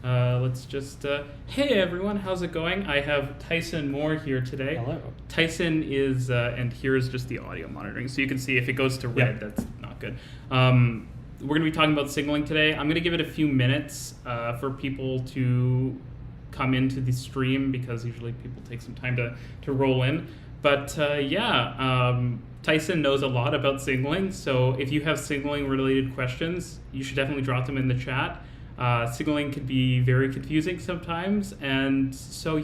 Let's just, hey everyone, how's it going? I have Tyson Moore here today. Hello. Tyson is, and here's just the audio monitoring. So you can see if it goes to red, that's not good. We're going to be talking about signaling today. I'm going to give it a few minutes for people to come into the stream because usually people take some time to roll in. But Tyson knows a lot about signaling. So if you have signaling related questions, you should definitely drop them in the chat. Signaling can be very confusing sometimes, and so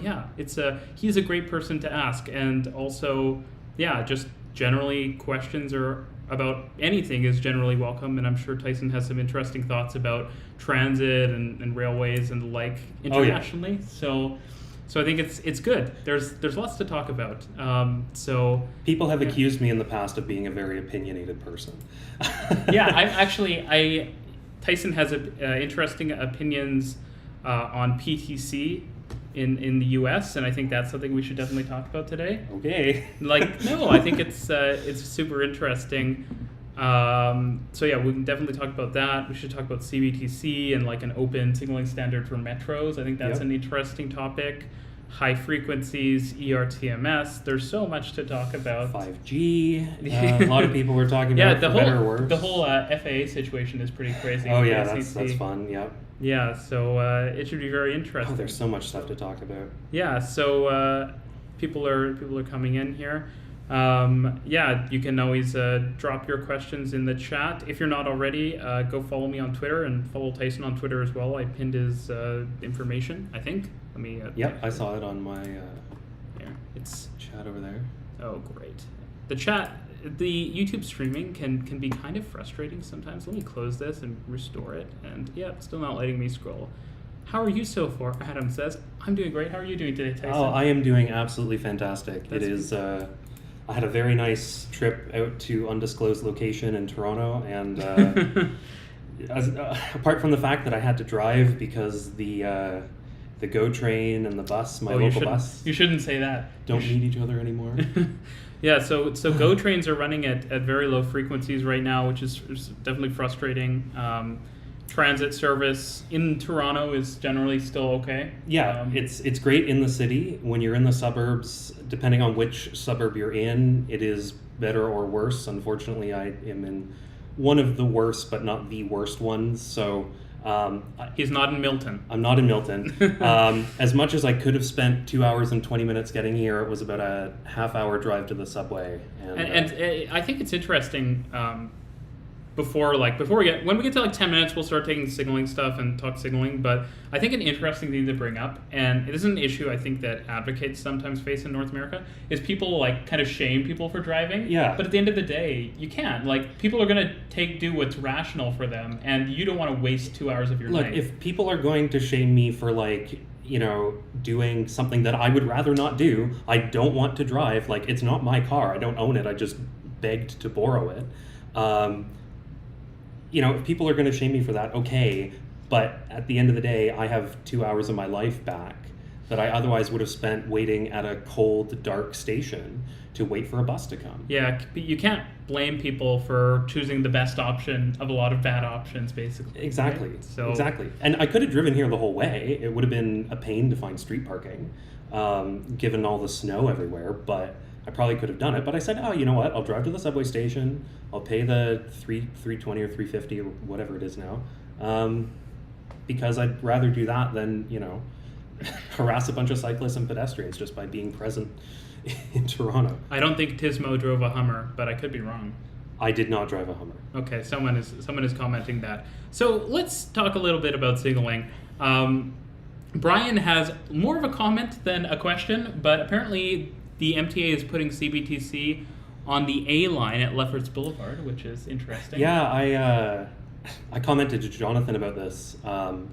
he's a great person to ask. And also, just generally questions or about anything is generally welcome. And I'm sure Tyson has some interesting thoughts about transit and railways and the like internationally. So I think it's good. There's lots to talk about. So people have accused me in the past of being a very opinionated person. Tyson has interesting opinions on PTC in the U.S., and I think that's something we should definitely talk about today. Okay. I think it's super interesting. We can definitely talk about that. We should talk about CBTC and like an open signaling standard for metros. I think that's an interesting topic. High frequencies, ERTMS. There's so much to talk about. 5G. A lot of people were talking about better or worse. The whole FAA situation is pretty crazy. Oh yeah, that's fun. Yep. Yeah, so it should be very interesting. Oh, there's so much stuff to talk about. Yeah, so people are coming in here. You can always drop your questions in the chat. If you're not already, go follow me on Twitter and follow Tyson on Twitter as well. I pinned his information, I think. Let me. I saw it on my it's chat over there. Oh, great. The YouTube streaming can be kind of frustrating sometimes. Let me close this and restore it. And it's still not letting me scroll. How are you so far? Adam says, I'm doing great. How are you doing today, Tyson? Oh, I am doing absolutely fantastic. It is. I had a very nice trip out to undisclosed location in Toronto, and apart from the fact that I had to drive because the GO train and the bus, local bus, you shouldn't say that. Don't need each other anymore. Yeah, so GO trains are running at very low frequencies right now, which is definitely frustrating. Transit service in Toronto is generally still okay. Yeah, it's great in the city. When you're in the suburbs, depending on which suburb you're in, it is better or worse. Unfortunately, I am in one of the worst, but not the worst ones. So he's not in Milton. I'm not in Milton. As much as I could have spent 2 hours and 20 minutes getting here, it was about a half-hour drive to the subway. And I think it's interesting. When we get to like 10 minutes, we'll start taking signaling stuff and talk signaling. But I think an interesting thing to bring up, and it is an issue I think that advocates sometimes face in North America, is people like kind of shame people for driving. Yeah. But at the end of the day, you can't. Like, people are going to do what's rational for them, and you don't want to waste 2 hours of your night. Look, if people are going to shame me for doing something that I would rather not do, I don't want to drive. Like, it's not my car. I don't own it. I just begged to borrow it. If people are going to shame me for that, okay, but at the end of the day, I have 2 hours of my life back that I otherwise would have spent waiting at a cold, dark station to wait for a bus to come. Yeah, but you can't blame people for choosing the best option of a lot of bad options, basically. Exactly. Right? Exactly. And I could have driven here the whole way. It would have been a pain to find street parking, given all the snow everywhere, but I probably could have done it, but I said, oh, you know what? I'll drive to the subway station. I'll pay the $3.20 or $3.50 or whatever it is now, because I'd rather do that than harass a bunch of cyclists and pedestrians just by being present in Toronto. I don't think Tismo drove a Hummer, but I could be wrong. I did not drive a Hummer. Okay, someone is commenting that. So let's talk a little bit about signaling. Brian has more of a comment than a question, but apparently the MTA is putting CBTC on the A line at Lefferts Boulevard, which is interesting. Yeah, I commented to Jonathan about this.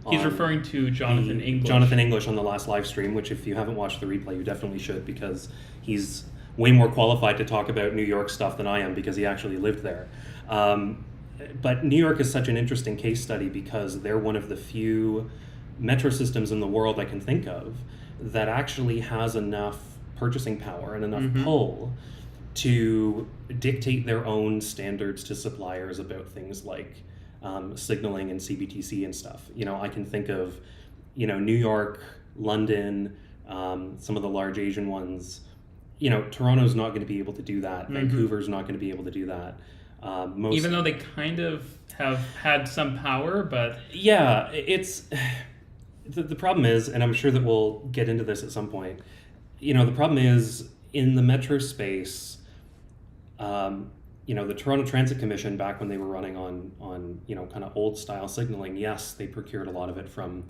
He's referring to Jonathan English. Jonathan English on the last live stream, which if you haven't watched the replay, you definitely should, because he's way more qualified to talk about New York stuff than I am, because he actually lived there. But New York is such an interesting case study because they're one of the few metro systems in the world I can think of that actually has enough purchasing power and enough pull to dictate their own standards to suppliers about things like signaling and CBTC and stuff. I can think of New York, London, some of the large Asian ones, Toronto's not going to be able to do that. Vancouver's not going to be able to do that. Even though they kind of have had some power, but... Yeah, it's... The problem is, and I'm sure that we'll get into this at some point, the problem is, in the metro space, the Toronto Transit Commission, back when they were running on kind of old style signaling, yes, they procured a lot of it from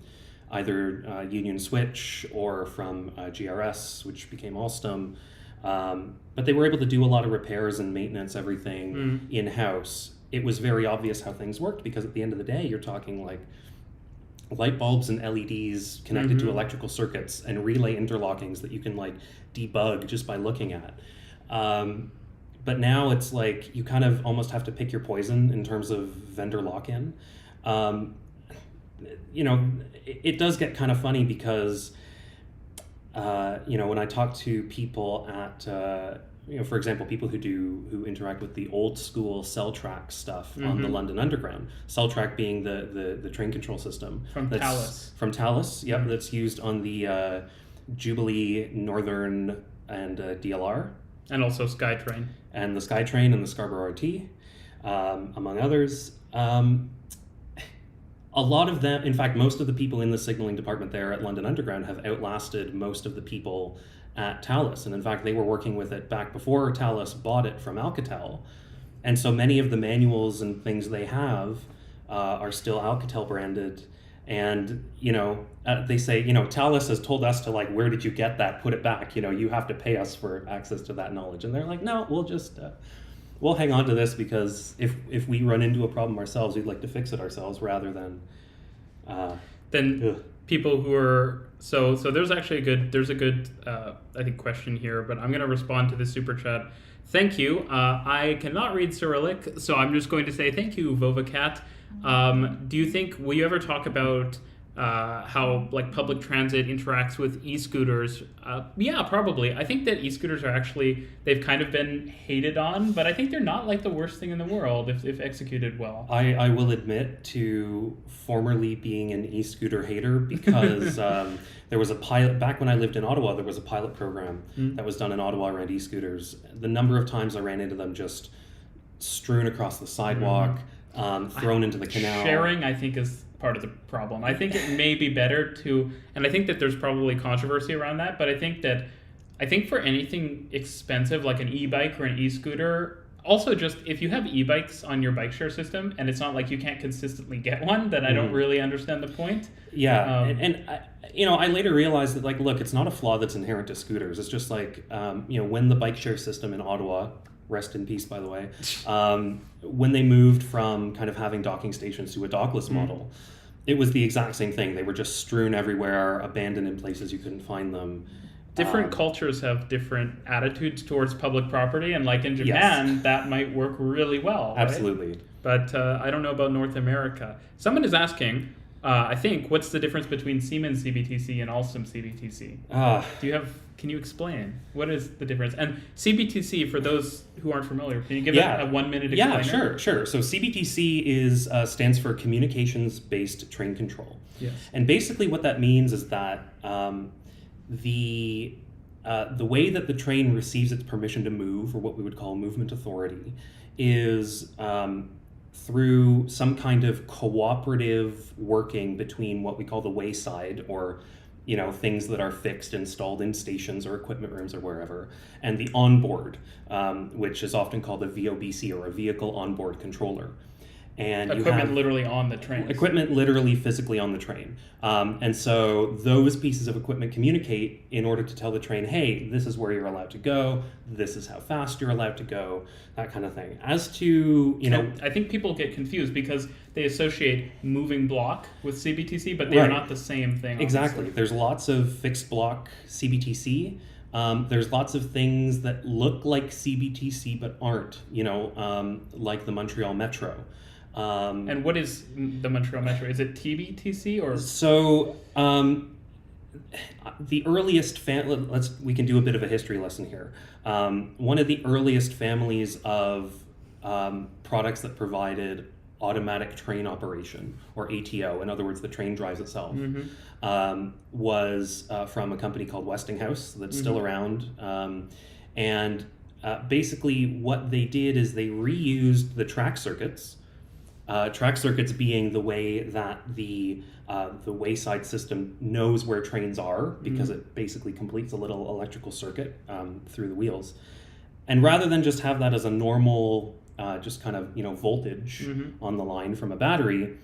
either Union Switch or from GRS, which became Alstom. But they were able to do a lot of repairs and maintenance, everything in-house. It was very obvious how things worked, because at the end of the day, you're talking like light bulbs and LEDs connected to electrical circuits and relay interlockings that you can like debug just by looking at. But now it's like you kind of almost have to pick your poison in terms of vendor lock-in. It does get kind of funny because when I talk to people at, for example, people who interact with the old school cell track stuff on the London Underground, cell track being the train control system. From Thales. From Thales, yep, that's used on the Jubilee, Northern, and DLR. And also SkyTrain. And the SkyTrain and the Scarborough RT, among others. A lot of them, in fact, most of the people in the signaling department there at London Underground have outlasted most of the people at Thales. And in fact, they were working with it back before Thales bought it from Alcatel. And so many of the manuals and things they have are still Alcatel branded. And, they say, Thales has told us to, like, where did you get that? Put it back. You have to pay us for access to that knowledge. And they're like, no, we'll just... we'll hang on to this, because if we run into a problem ourselves, we'd like to fix it ourselves rather than people who are so there's actually a good I think question here, but I'm going to respond to the super chat. Thank you. I cannot read Cyrillic, so I'm just going to say thank you, Vovacat. Will you ever talk about how like public transit interacts with e-scooters? Yeah, probably. I think that e-scooters are actually, they've kind of been hated on, but I think they're not like the worst thing in the world if executed well. I will admit to formerly being an e-scooter hater, because there was a pilot, back when I lived in Ottawa, there was a pilot program that was done in Ottawa around e-scooters. The number of times I ran into them just strewn across the sidewalk, thrown into the canal. Sharing, I think, is part of the problem. I think it may be better to, and I think that there's probably controversy around that, but I think for anything expensive like an e-bike or an e-scooter, also just if you have e-bikes on your bike share system and it's not like you can't consistently get one, then I don't really understand the point. Yeah, I later realized that, like, look, it's not a flaw that's inherent to scooters. It's just like, when the bike share system in Ottawa, rest in peace, by the way, when they moved from kind of having docking stations to a dockless model, it was the exact same thing. They were just strewn everywhere, abandoned in places you couldn't find them. Different cultures have different attitudes towards public property, and like in Japan, that might work really well. Absolutely. Right? But I don't know about North America. Someone is asking, I think, what's the difference between Siemens CBTC and Alstom CBTC? Can you explain? What is the difference? And CBTC, for those who aren't familiar, can you give it a 1 minute explainer? Yeah, sure. So CBTC stands for Communications-Based Train Control. Yes. And basically what that means is that the way that the train receives its permission to move, or what we would call movement authority, is through some kind of cooperative working between what we call the wayside, or things that are fixed, installed in stations or equipment rooms or wherever, and the onboard, which is often called a VOBC, or a vehicle onboard controller. And equipment literally on the train. Equipment literally physically on the train. And so those pieces of equipment communicate in order to tell the train, hey, this is where you're allowed to go, this is how fast you're allowed to go, that kind of thing. As to, I think people get confused because they associate moving block with CBTC, but they are not the same thing. Exactly. Obviously. There's lots of fixed block CBTC. There's lots of things that look like CBTC but aren't, like the Montreal Metro. And what is the Montreal Metro? Is it TBTC or? So the earliest we can do a bit of a history lesson here. One of the earliest families of products that provided automatic train operation, or ATO. In other words, the train drives itself. Was from a company called Westinghouse that's still around. And basically what they did is they reused the track circuits. Track circuits being the way that the wayside system knows where trains are, because it basically completes a little electrical circuit through the wheels. And rather than just have that as a normal, just kind of voltage on the line from a battery,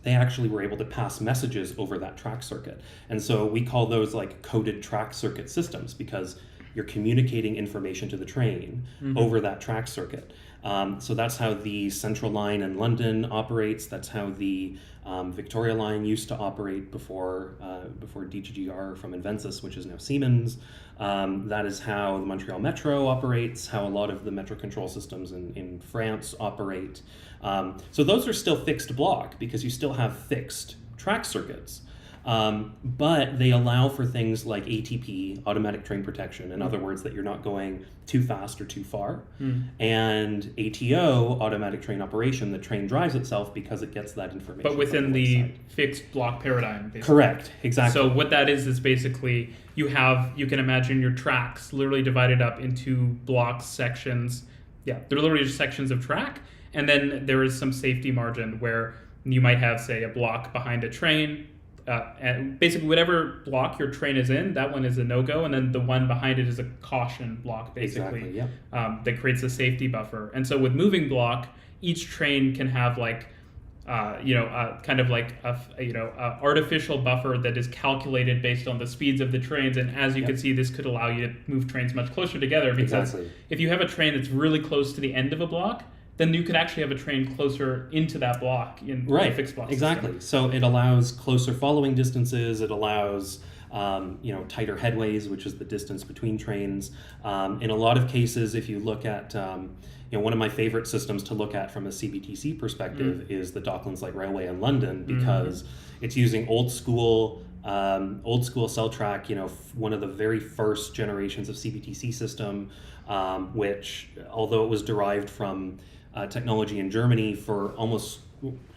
they actually were able to pass messages over that track circuit. And so we call those like coded track circuit systems, because you're communicating information to the train over that track circuit. So that's how the Central Line in London operates. That's how the Victoria Line used to operate before DGGR from Invencis, which is now Siemens. That is how the Montreal Metro operates, how a lot of the metro control systems in France operate. So those are still fixed block, because you still have fixed track circuits. But they allow for things like ATP, automatic train protection, in other words, that you're not going too fast or too far, and ATO, automatic train operation, the train drives itself because it gets that information. But within the fixed block paradigm, basically. Correct, exactly. So what that is basically you can imagine your tracks literally divided up into blocks, sections. Yeah, they're literally just sections of track, and then there is some safety margin where you might have, say, a block behind a train. And basically, whatever block your train is in, that one is a no-go, and then the one behind it is a caution block, basically. Exactly, yeah. That creates a safety buffer. And so with moving block, each train can have kind of like a artificial buffer that is calculated based on the speeds of the trains. And as you can see, this could allow you to move trains much closer together, because if you have a train that's really close to the end of a block, then you could actually have a train closer into that block in a fixed block system. So it allows closer following distances. It allows tighter headways, which is the distance between trains. In a lot of cases, if you look at one of my favorite systems to look at from a CBTC perspective is the Docklands Light Railway in London, because it's using old school cell track, one of the very first generations of CBTC system, which, although it was derived from technology in Germany for almost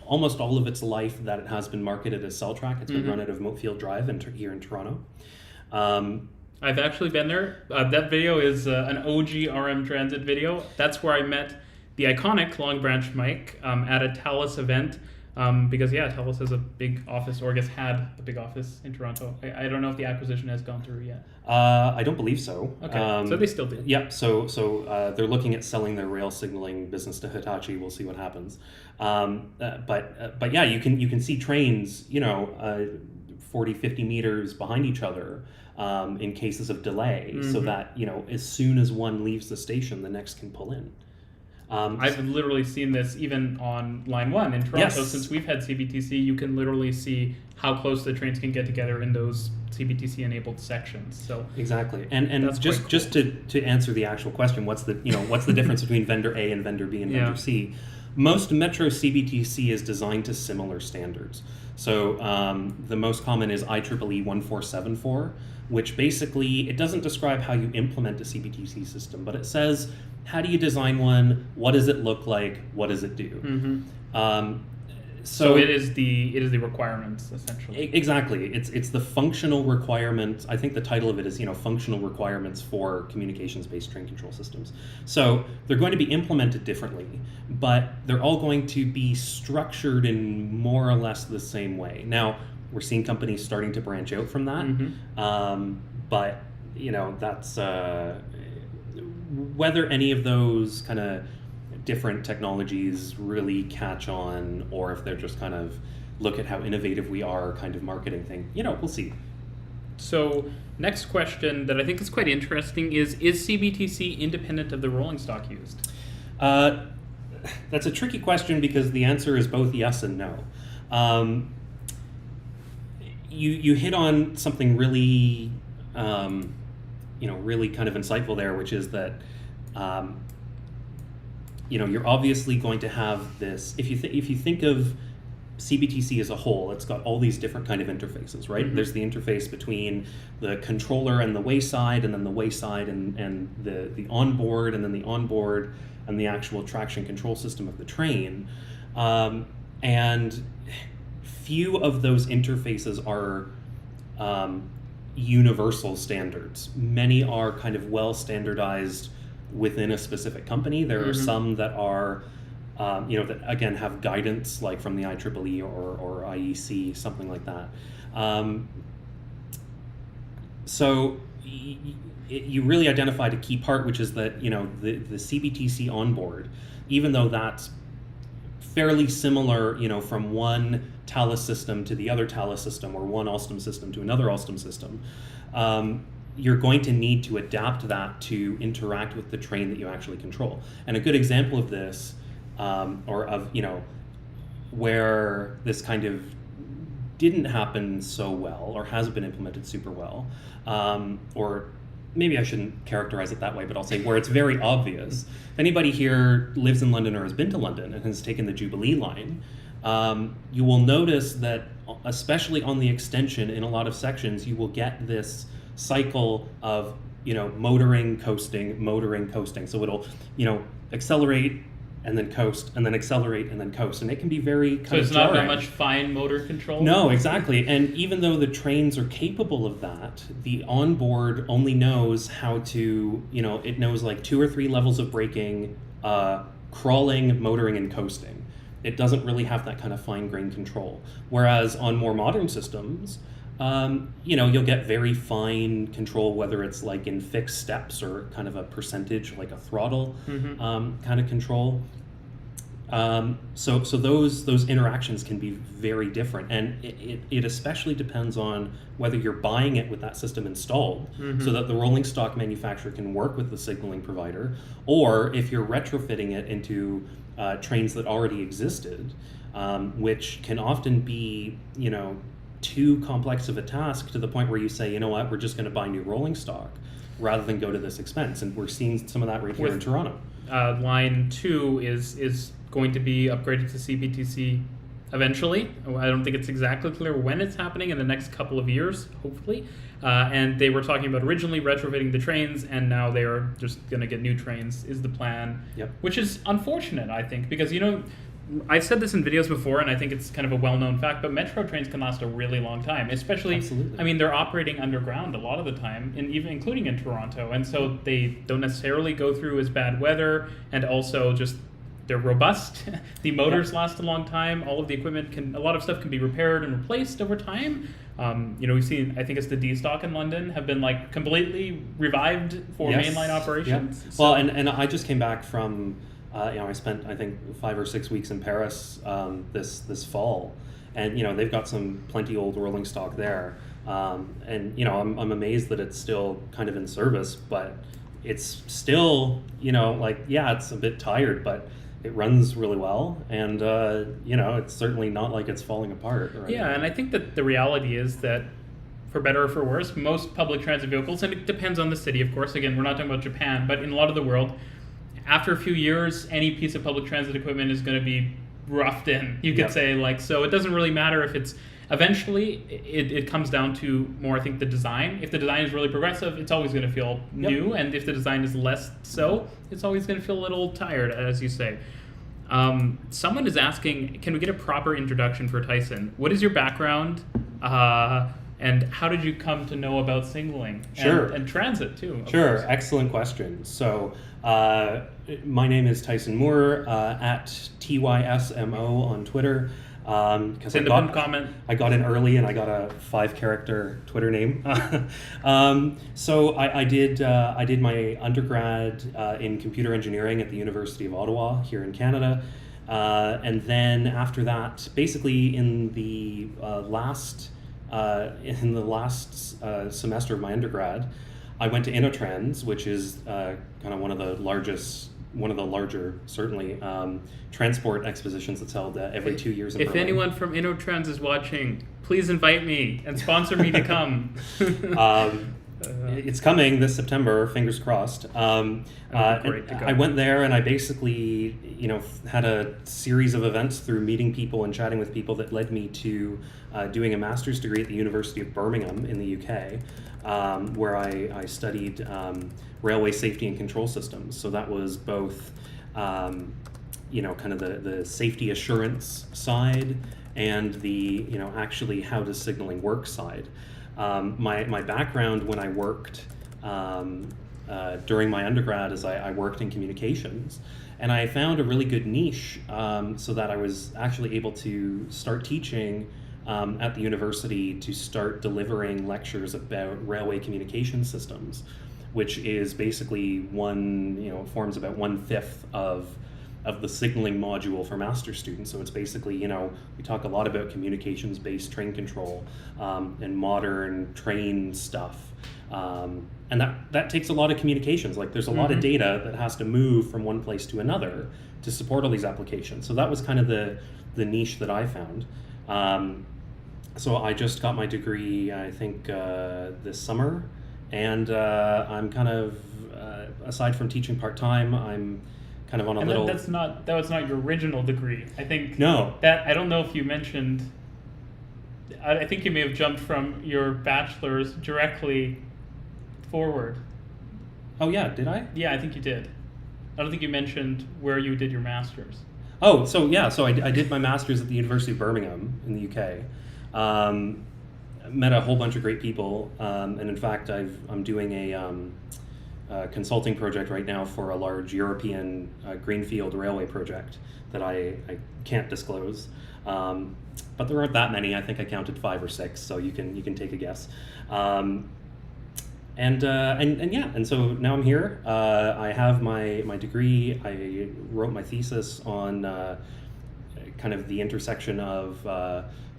all of its life that it has been marketed as cell track. It's been run out of Moatfield Drive here in Toronto. I've actually been there. That video is an OG RMTransit video. That's where I met the iconic Long Branch Mike at a TALUS event. Because TALUS has a big office, or I guess had a big office in Toronto. I don't know if the acquisition has gone through yet. I don't believe so. Okay, so they still do. Yeah, so they're looking at selling their rail signaling business to Hitachi. We'll see what happens. But yeah, you can see trains, 40, 50 meters behind each other in cases of delay, so that as soon as one leaves the station, the next can pull in. I've literally seen this even on Line 1 in Toronto. Since we've had CBTC, you can literally see how close the trains can get together in those CBTC-enabled sections. So exactly, and just to answer the actual question, what's the difference between vendor A and vendor B and vendor C? Most Metro CBTC is designed to similar standards. So the most common is IEEE 1474, which basically, it doesn't describe how you implement a CBTC system, but it says, how do you design one? What does it look like? What does it do? So it is the requirements, essentially. Exactly. It's the functional requirements. I think the title of it is functional requirements for communications-based train control systems. So they're going to be implemented differently, but they're all going to be structured in more or less the same way. Now, we're seeing companies starting to branch out from that, but that's whether any of those kind of different technologies really catch on, or if they're just kind of look at how innovative we are kind of marketing thing. We'll see. So next question that I think is quite interesting is CBTC independent of the rolling stock used? That's a tricky question, because the answer is both yes and no. You hit on something really really kind of insightful there, which is that you're obviously going to have this. If you think of CBTC as a whole, it's got all these different kind of interfaces, right? There's the interface between the controller and the wayside, and then the wayside and the onboard, and then the onboard and the actual traction control system of the train. And few of those interfaces are universal standards. Many are kind of well standardized within a specific company. There are some that are, that again have guidance like from the IEEE or IEC, something like that. So you really identified a key part, which is that, the CBTC onboard, even though that's fairly similar, from one Thales system to the other Thales system, or one Alstom system to another Alstom system, you're going to need to adapt that to interact with the train that you actually control. And a good example of this, where this kind of didn't happen so well, or hasn't been implemented super well, or maybe I shouldn't characterize it that way, but I'll say where it's very obvious. If anybody here lives in London or has been to London and has taken the Jubilee line, you will notice that, especially on the extension, in a lot of sections, you will get this cycle of, motoring, coasting. So it'll, accelerate and then coast, and then accelerate and then coast. And it can be very kind of So it's not jarring. that much fine motor control? No, exactly. And even though the trains are capable of that, the onboard only knows how to, it knows like 2 or 3 levels of braking, crawling, motoring, and coasting. It doesn't really have that kind of fine-grained control. Whereas on more modern systems, you'll get very fine control, whether it's like in fixed steps or kind of a percentage, like a throttle kind of control. So those interactions can be very different, and it especially depends on whether you're buying it with that system installed, so that the rolling stock manufacturer can work with the signaling provider, or if you're retrofitting it into trains that already existed, which can often be, too complex of a task to the point where you say, we're just going to buy new rolling stock rather than go to this expense. And we're seeing some of that right here in Toronto. Line 2 is going to be upgraded to CBTC eventually. I don't think it's exactly clear when it's happening, in the next couple of years, hopefully. And they were talking about originally retrofitting the trains, and now they are just going to get new trains, is the plan. Yep. Which is unfortunate, I think, because, I've said this in videos before, and I think it's kind of a well-known fact, but metro trains can last a really long time, especially, Absolutely. They're operating underground a lot of the time, and even including in Toronto, and so they don't necessarily go through as bad weather, and also just they're robust. The motors last a long time. All of the equipment a lot of stuff can be repaired and replaced over time. We've seen, I think it's the D-Stock in London, have been like completely revived for mainline operations. Yeah. Well, and I just came back from, I spent, I think, 5 or 6 weeks in Paris this fall, and they've got plenty old rolling stock there, and I'm amazed that it's still kind of in service, but it's still it's a bit tired, but it runs really well, and it's certainly not like it's falling apart. Yeah, and I think that the reality is that, for better or for worse, most public transit vehicles, and it depends on the city, of course. Again, we're not talking about Japan, but in a lot of the world, after a few years, any piece of public transit equipment is going to be roughed in. You could say, so it doesn't really matter if it's, eventually, it comes down to more, I think, the design. If the design is really progressive, it's always going to feel new, and if the design is less so, it's always going to feel a little tired, as you say. Someone is asking, can we get a proper introduction for Tyson? What is your background? And how did you come to know about signaling? Sure. And transit, too. Sure, excellent question. So, my name is Tyson Moore, at TYSMO on Twitter. Because I got in early and I got a 5-character Twitter name. So I did my undergrad in computer engineering at the University of Ottawa here in Canada, and then after that, basically in the last semester of my undergrad, I went to InnoTrans, which is kind of one of the larger, certainly, transport expositions that's held every 2 years in If Berlin. anyone from InnoTrans is watching, please invite me and sponsor me to come. It's coming this September, fingers crossed. I went there and I basically, had a series of events through meeting people and chatting with people that led me to doing a master's degree at the University of Birmingham in the UK, where I studied railway safety and control systems. So that was both, kind of the safety assurance side and the, actually how does signaling work side. My background when I worked during my undergrad is I worked in communications, and I found a really good niche so that I was actually able to start teaching at the university, to start delivering lectures about railway communication systems, which is basically forms about 1/5 of the signaling module for master's students. So it's basically, we talk a lot about communications-based train control and modern train stuff. And that takes a lot of communications. Like there's a lot of data that has to move from one place to another to support all these applications. So that was kind of the niche that I found. So I just got my degree, I think, this summer. And I'm kind of, aside from teaching part-time, I'm kind of on a and little... that was not your original degree. I think No. I don't know if you mentioned, I think you may have jumped from your bachelor's directly forward. Oh yeah, did I? Yeah, I think you did. I don't think you mentioned where you did your master's. Oh, so yeah, so I did my master's at the University of Birmingham in the UK. Met a whole bunch of great people, and in fact, I'm doing a consulting project right now for a large European greenfield railway project that I can't disclose. But there aren't that many. I think I counted 5 or 6, so you can take a guess. And so now I'm here. I have my degree. I wrote my thesis on kind of the intersection of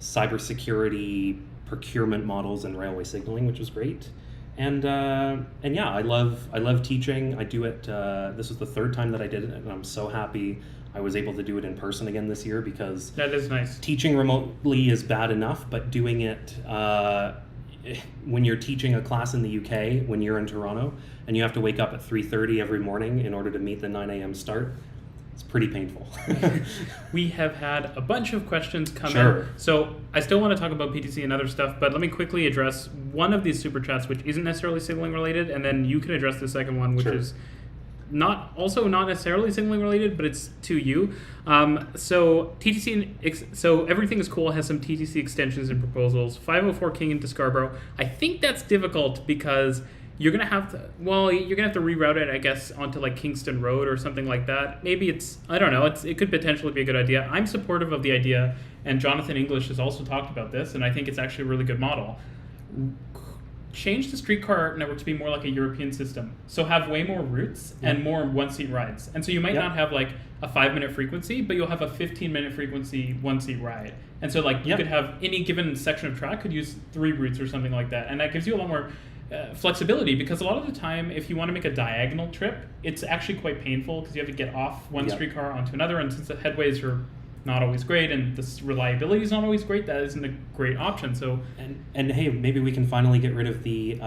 cybersecurity, procurement models, and railway signaling, which was great. And yeah, I love teaching. I do it. This was the 3rd time that I did it, and I'm so happy I was able to do it in person again this year, because that is nice. Teaching remotely is bad enough, but doing it when you're teaching a class in the UK, when you're in Toronto, and you have to wake up at 3:30 every morning in order to meet the 9 a.m. start, it's pretty painful. We have had a bunch of questions come Sure. in. So I still want to talk about PTC and other stuff, but let me quickly address one of these super chats, which isn't necessarily signaling related, and then you can address the second one, which Sure. is not necessarily signaling related, but it's to you. So so everything is cool, has some TTC extensions and proposals. 504 King into Scarborough. I think that's difficult because you're gonna have to reroute it, I guess, onto like Kingston Road or something like that. Maybe I don't know. It could potentially be a good idea. I'm supportive of the idea, and Jonathan English has also talked about this, and I think it's actually a really good model. Change the streetcar network to be more like a European system. So have way more routes and more one-seat rides. And so you might not have like a 5-minute frequency, but you'll have a 15-minute frequency one-seat ride. And so like you could have any given section of track could use 3 routes or something like that. And that gives you a lot more flexibility, because a lot of the time, if you want to make a diagonal trip, it's actually quite painful because you have to get off one streetcar onto another. And since the headways are not always great and the reliability is not always great, that isn't a great option. So and hey, maybe we can finally get rid of the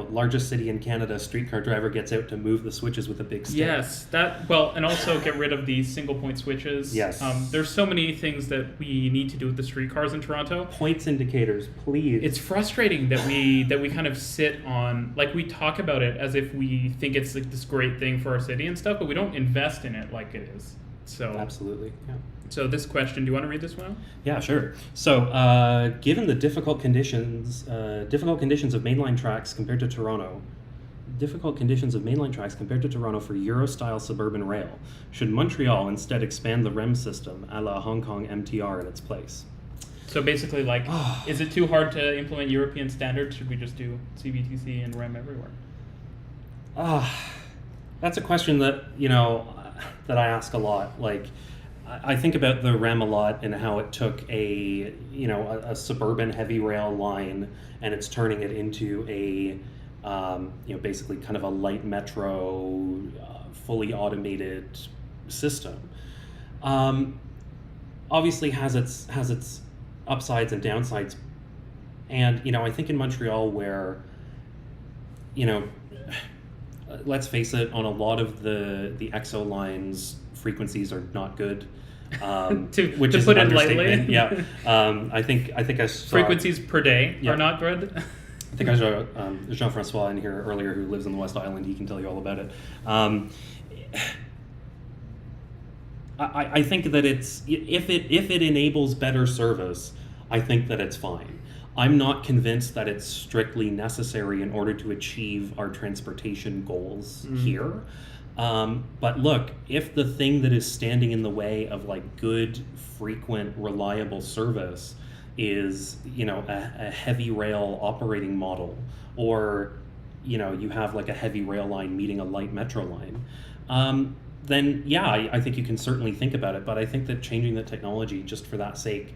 largest city in Canada streetcar driver gets out to move the switches with a big stick. Yes, and also get rid of the single point switches. Yes. There's so many things that we need to do with the streetcars in Toronto. Points indicators, please. It's frustrating that we kind of sit on, like, we talk about it as if we think it's like this great thing for our city and stuff, but we don't invest in it like it is. So absolutely. Yeah. So this question, do you want to read this one out? Yeah, sure. So, given the difficult conditions of mainline tracks compared to Toronto, for Euro-style suburban rail, should Montreal instead expand the REM system a la Hong Kong MTR in its place? So basically, like, is it too hard to implement European standards? Should we just do CBTC and REM everywhere? That's a question that, that I ask a lot. Like, I think about the REM a lot and how it took a suburban heavy rail line and it's turning it into a, basically kind of a light metro, fully automated system. Obviously has its upsides and downsides. And, I think in Montreal where, let's face it, on a lot of the EXO lines, frequencies are not good. Which to is put an it lightly. understatement. Yeah. I think I saw frequencies per day are not good. I think I saw Jean-Francois in here earlier, who lives in the West Island. He can tell you all about it. I think that it's if it enables better service, I think that it's fine. I'm not convinced that it's strictly necessary in order to achieve our transportation goals here. But look, if the thing that is standing in the way of like good, frequent, reliable service is, you know, a heavy rail operating model, or, you know, you have like a heavy rail line meeting a light metro line, then yeah, I think you can certainly think about it. But I think that changing the technology just for that sake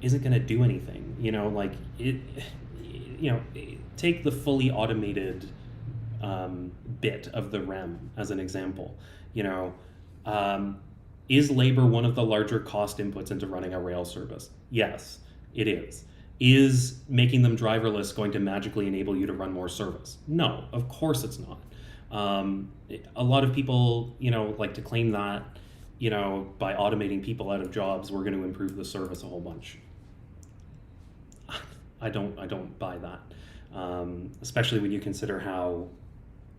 isn't going to do anything. You know, like take the fully automated bit of the REM as an example. You know, is labor one of the larger cost inputs into running a rail service? Yes, it is. Is making them driverless going to magically enable you to run more service? No, of course it's not. A lot of people, you know, like to claim that, you know, by automating people out of jobs, we're going to improve the service a whole bunch. I don't buy that, especially when you consider how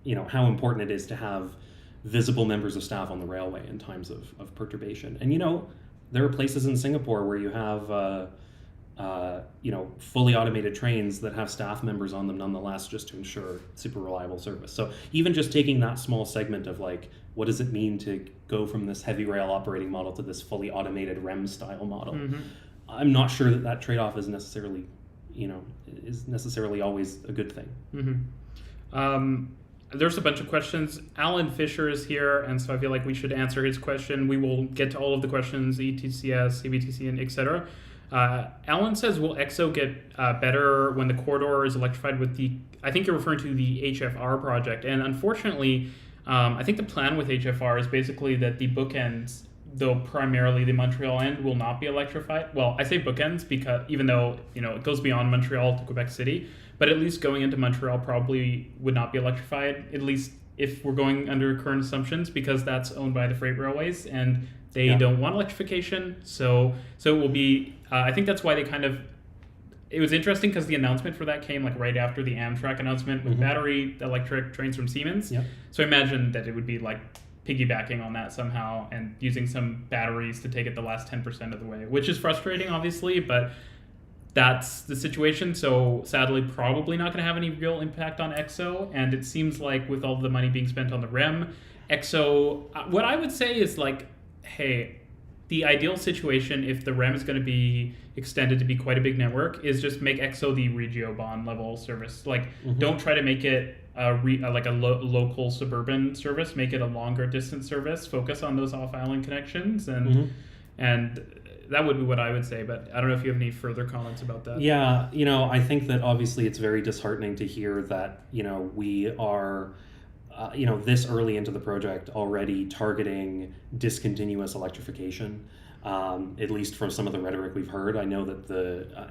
important it is to have visible members of staff on the railway in times of perturbation. And, you know, there are places in Singapore where you have, fully automated trains that have staff members on them nonetheless, just to ensure super reliable service. So even just taking that small segment of like, what does it mean to go from this heavy rail operating model to this fully automated REM style model? I'm not sure that trade-off is necessarily always a good thing. There's a bunch of questions. Alan Fisher is here, and so I feel like we should answer his question. We will get to all of the questions, ETCS, CBTC, and etc. Alan says, will EXO get better when the corridor is electrified with I think you're referring to the HFR project. And unfortunately, I think the plan with HFR is basically that the bookends, though primarily the Montreal end, will not be electrified. Well, I say bookends because even though, you know, it goes beyond Montreal to Quebec City, but at least going into Montreal probably would not be electrified, at least if we're going under current assumptions, because that's owned by the freight railways and they don't want electrification. So it will be, I think that's why they it was interesting because the announcement for that came like right after the Amtrak announcement with battery electric trains from Siemens. Yep. So I imagine that it would be like piggybacking on that somehow and using some batteries to take it the last 10% of the way, which is frustrating, obviously, but that's the situation. So sadly, probably not going to have any real impact on EXO. And it seems like with all the money being spent on the REM, EXO, what I would say is like, hey, the ideal situation, if the REM is going to be extended to be quite a big network, is just make EXO the Regiobahn level service. Like, don't try to make it local suburban service. Make it a longer distance service. Focus on those off-island connections, and that would be what I would say. But I don't know if you have any further comments about that. Yeah, you know, I think that obviously it's very disheartening to hear that, you know, we are, this early into the project already targeting discontinuous electrification. At least from some of the rhetoric we've heard. I know that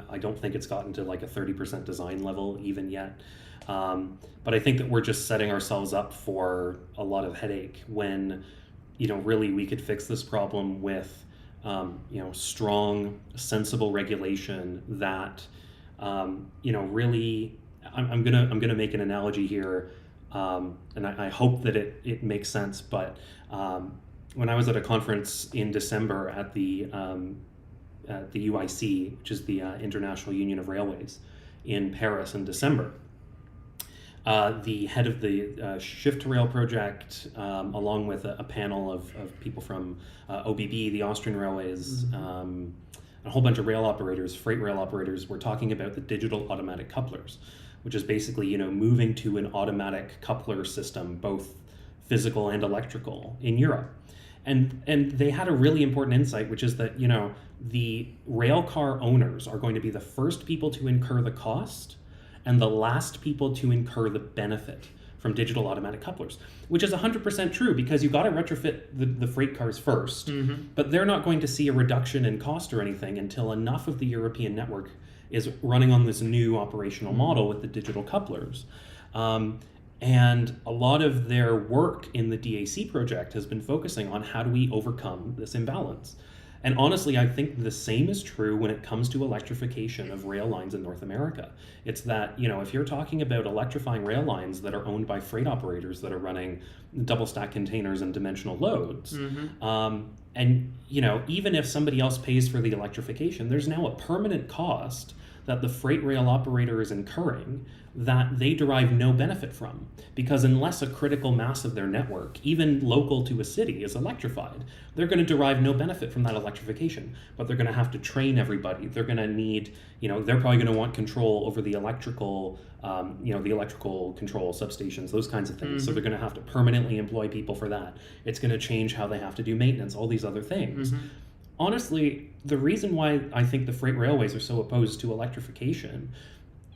I don't think it's gotten to like a 30% design level even yet. But I think that we're just setting ourselves up for a lot of headache when, you know, really we could fix this problem with, strong, sensible regulation that, really, I'm gonna make an analogy here, and I hope that it makes sense. But when I was at a conference in December at the UIC, which is the International Union of Railways, in Paris in December, the head of the Shift to Rail project, along with a panel of people from OBB, the Austrian Railways, a whole bunch of rail operators, freight rail operators, were talking about the digital automatic couplers, which is basically, you know, moving to an automatic coupler system, both physical and electrical, in Europe. And they had a really important insight, which is that, you know, the rail car owners are going to be the first people to incur the cost and the last people to incur the benefit from digital automatic couplers, which is 100% true, because you got to retrofit the freight cars first, but they're not going to see a reduction in cost or anything until enough of the European network is running on this new operational model with the digital couplers. And a lot of their work in the DAC project has been focusing on how do we overcome this imbalance. And honestly, I think the same is true when it comes to electrification of rail lines in North America. It's that, if you're talking about electrifying rail lines that are owned by freight operators that are running double stack containers and dimensional loads, and even if somebody else pays for the electrification, there's now a permanent cost that the freight rail operator is incurring that they derive no benefit from. Because unless a critical mass of their network, even local to a city, is electrified, they're going to derive no benefit from that electrification. But they're going to have to train everybody. They're going to need, they're probably going to want control over the electrical, the electrical control substations, those kinds of things. So they're going to have to permanently employ people for that. It's going to change how they have to do maintenance, all these other things. Honestly, the reason why I think the freight railways are so opposed to electrification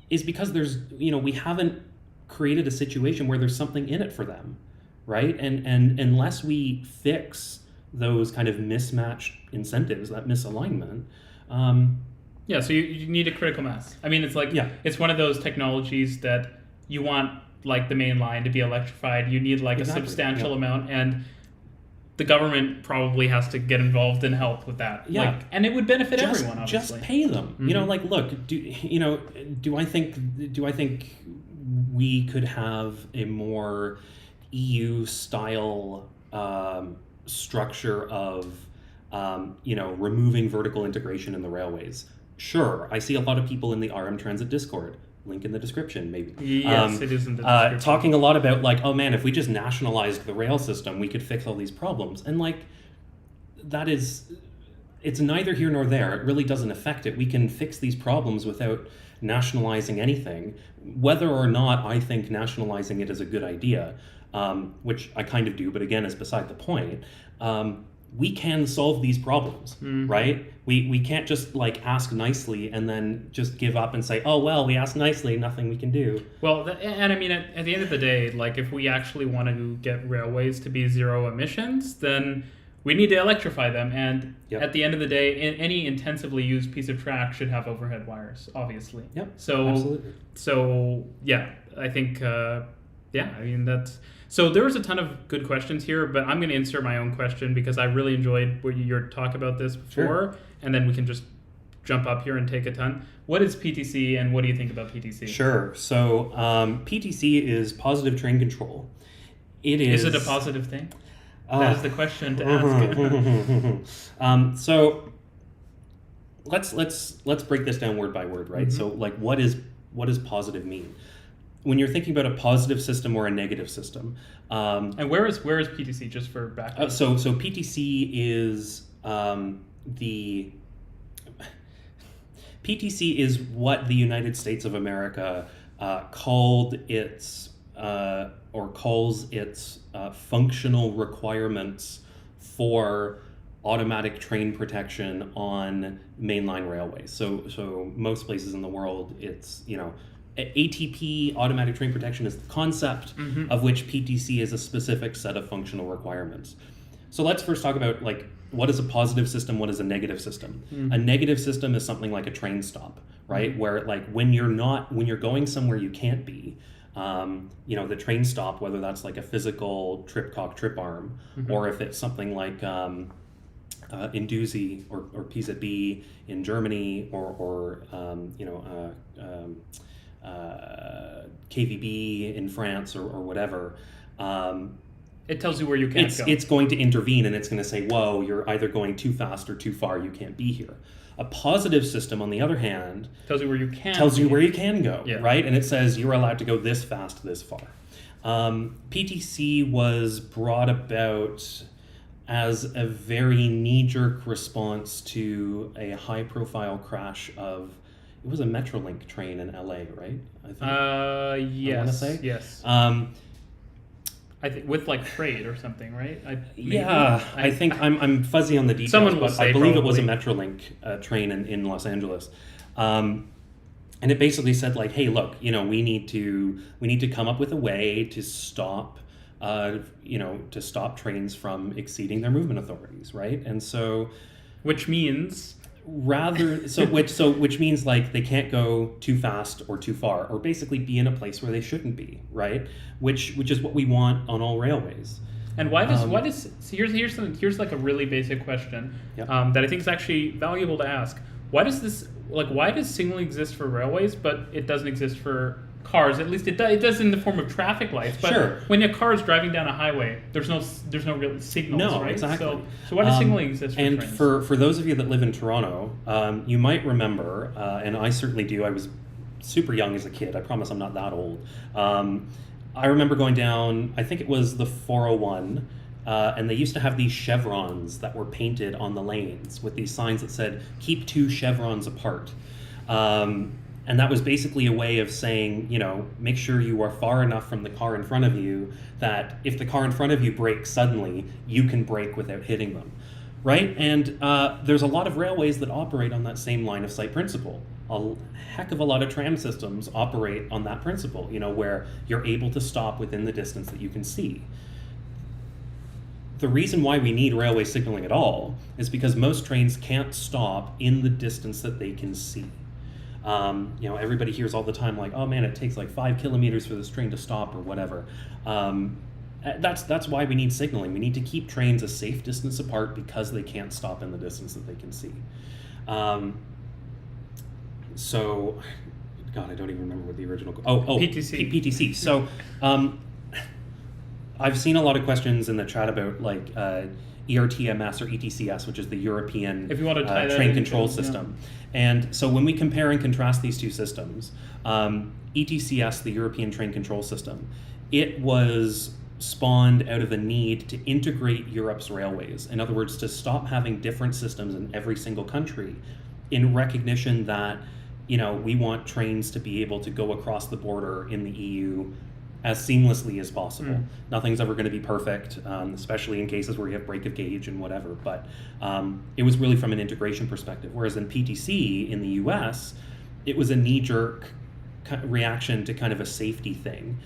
is because we haven't created a situation where there's something in it for them, right? And unless we fix those kind of mismatched incentives, that misalignment. So you need a critical mass. I mean, it's like, it's one of those technologies that you want, like the main line to be electrified. You need like a substantial amount, and the government probably has to get involved and help with that. And it would benefit everyone, obviously. Just pay them. Look, do I think we could have a more EU style structure of removing vertical integration in the railways? Sure. I see a lot of people in the RMTransit Discord, link in the description, maybe. Yes, it is in the description. Talking a lot about like, oh man, if we just nationalized the rail system, we could fix all these problems. And like, it's neither here nor there. It really doesn't affect it. We can fix these problems without nationalizing anything. Whether or not I think nationalizing it is a good idea, which I kind of do, but again, is beside the point. We can solve these problems, right? We can't just like ask nicely and then just give up and say, oh, well, we asked nicely, nothing we can do. Well, and I mean, at the end of the day, like if we actually want to get railways to be zero emissions, then we need to electrify them. And at the end of the day, any intensively used piece of track should have overhead wires, obviously. Absolutely. So yeah, I think, I mean, that's... So there was a ton of good questions here, but I'm going to insert my own question because I really enjoyed your talk about this before, and then we can just jump up here and take a ton. What is PTC, and what do you think about PTC? Sure. So PTC is positive train control. Is it a positive thing? That is the question to ask. So let's break this down word by word, right? So like, what does positive mean? When you're thinking about a positive system or a negative system, and where is PTC, just for background? So PTC is PTC is what the United States of America calls its functional requirements for automatic train protection on mainline railways. So most places in the world, it's ATP, automatic train protection, is the concept of which PTC is a specific set of functional requirements. So let's first talk about like, what is a positive system, what is a negative system? A negative system is something like a train stop, right? Where like when you're going somewhere you can't be, the train stop, whether that's like a physical trip arm, or if it's something like Induzi or PZB in Germany, or KVB in France or whatever, it tells you where you can't go. It's going to intervene, and it's going to say, whoa, you're either going too fast or too far, you can't be here. A positive system, on the other hand, tells you where you can go, right? And it says you're allowed to go this fast, this far. PTC was brought about as a very knee-jerk response to a high-profile crash of, it was a Metrolink train in LA, right? I think. Yes. I want to say. Yes. I think with like freight or something, right? I think I'm fuzzy on the details. Someone will say I believe probably. It was a Metrolink train in Los Angeles, and it basically said like, hey, look, we need to come up with a way to stop, trains from exceeding their movement authorities, right? And so, which means. Which means like they can't go too fast or too far, or basically be in a place where they shouldn't be, right? Which is what we want on all railways. And why does so here's like a really basic question Yep. that I think is actually valuable to ask. Why does signaling exist for railways, but it doesn't exist for cars? At least it does in the form of traffic lights. But Sure. when a car is driving down a highway, there's no real signals, No, right? exactly. So why does signaling exist for and trains? for those of you that live in Toronto, you might remember, and I certainly do, I was super young as a kid. I promise I'm not that old. I remember going down, I think it was the 401, and they used to have these chevrons that were painted on the lanes with these signs that said, keep 2 chevrons apart. And that was basically a way of saying, make sure you are far enough from the car in front of you that if the car in front of you brakes suddenly, you can brake without hitting them, right? And there's a lot of railways that operate on that same line of sight principle. A heck of a lot of tram systems operate on that principle, where you're able to stop within the distance that you can see. The reason why we need railway signaling at all is because most trains can't stop in the distance that they can see. Everybody hears all the time like, oh man, it takes like 5 kilometers for this train to stop or whatever. That's why we need signaling. We need to keep trains a safe distance apart because they can't stop in the distance that they can see. So, God, I don't even remember what the original... PTC. PTC. So, I've seen a lot of questions in the chat about like ERTMS or ETCS, which is the European if you want to tie train control system. Yeah. And so when we compare and contrast these two systems, ETCS, the European Train Control System, it was spawned out of a need to integrate Europe's railways. In other words, to stop having different systems in every single country in recognition that, we want trains to be able to go across the border in the EU as seamlessly as possible. Nothing's ever going to be perfect, especially in cases where you have break of gauge and whatever, but it was really from an integration perspective. Whereas in PTC in the US, it was a knee-jerk reaction to kind of a safety thing.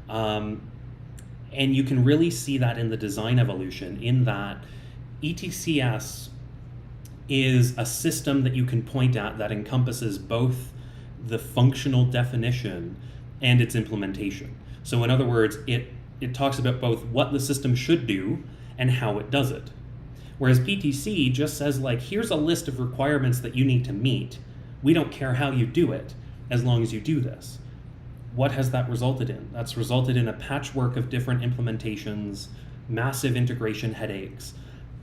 And you can really see that in the design evolution, in that ETCS is a system that you can point at that encompasses both the functional definition and its implementation. So in other words, it talks about both what the system should do and how it does it. Whereas PTC just says like, here's a list of requirements that you need to meet. We don't care how you do it as long as you do this. What has that resulted in? That's resulted in a patchwork of different implementations, massive integration headaches,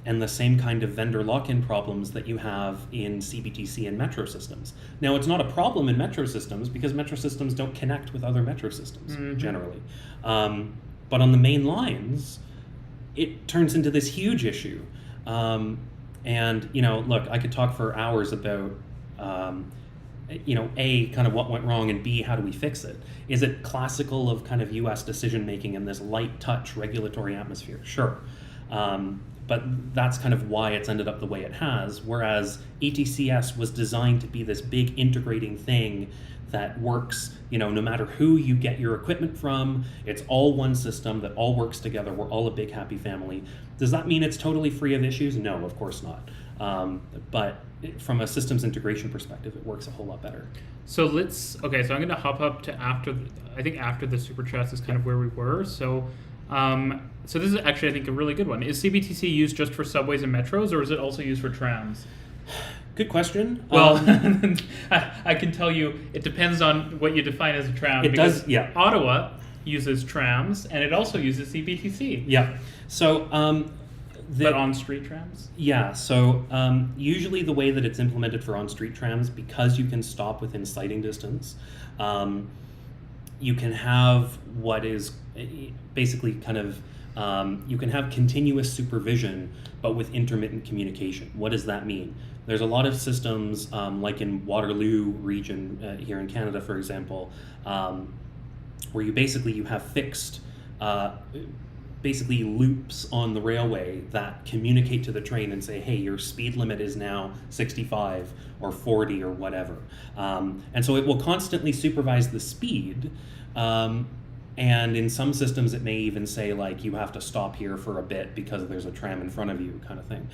and the same kind of vendor lock-in problems that you have in CBTC and metro systems. Now, it's not a problem in metro systems because metro systems don't connect with other metro systems generally. But on the main lines, it turns into this huge issue. And, look, I could talk for hours about, A, kind of what went wrong, and B, how do we fix it? Is it classical of kind of US decision-making in this light touch regulatory atmosphere? Sure. But that's kind of why it's ended up the way it has, whereas ETCS was designed to be this big integrating thing that works, no matter who you get your equipment from, it's all one system that all works together. We're all a big happy family. Does that mean it's totally free of issues? No, of course not. But from a systems integration perspective, it works a whole lot better. So so I'm going to hop up to after the super chats is kind of where we were. So this is actually, I think, a really good one. Is CBTC used just for subways and metros, or is it also used for trams? Good question. Well, I can tell you it depends on what you define as a tram. It does, yeah. Ottawa uses trams, and it also uses CBTC. Yeah. So, but on-street trams? Yeah. So usually the way that it's implemented for on-street trams, because you can stop within sighting distance, you can have what is basically kind of you can have continuous supervision, but with intermittent communication. What does that mean? There's a lot of systems, like in Waterloo region here in Canada, for example, where you have fixed basically loops on the railway that communicate to the train and say, hey, your speed limit is now 65 or 40 or whatever. And so it will constantly supervise the speed. And in some systems, it may even say, like, you have to stop here for a bit because there's a tram in front of you, kind of thing.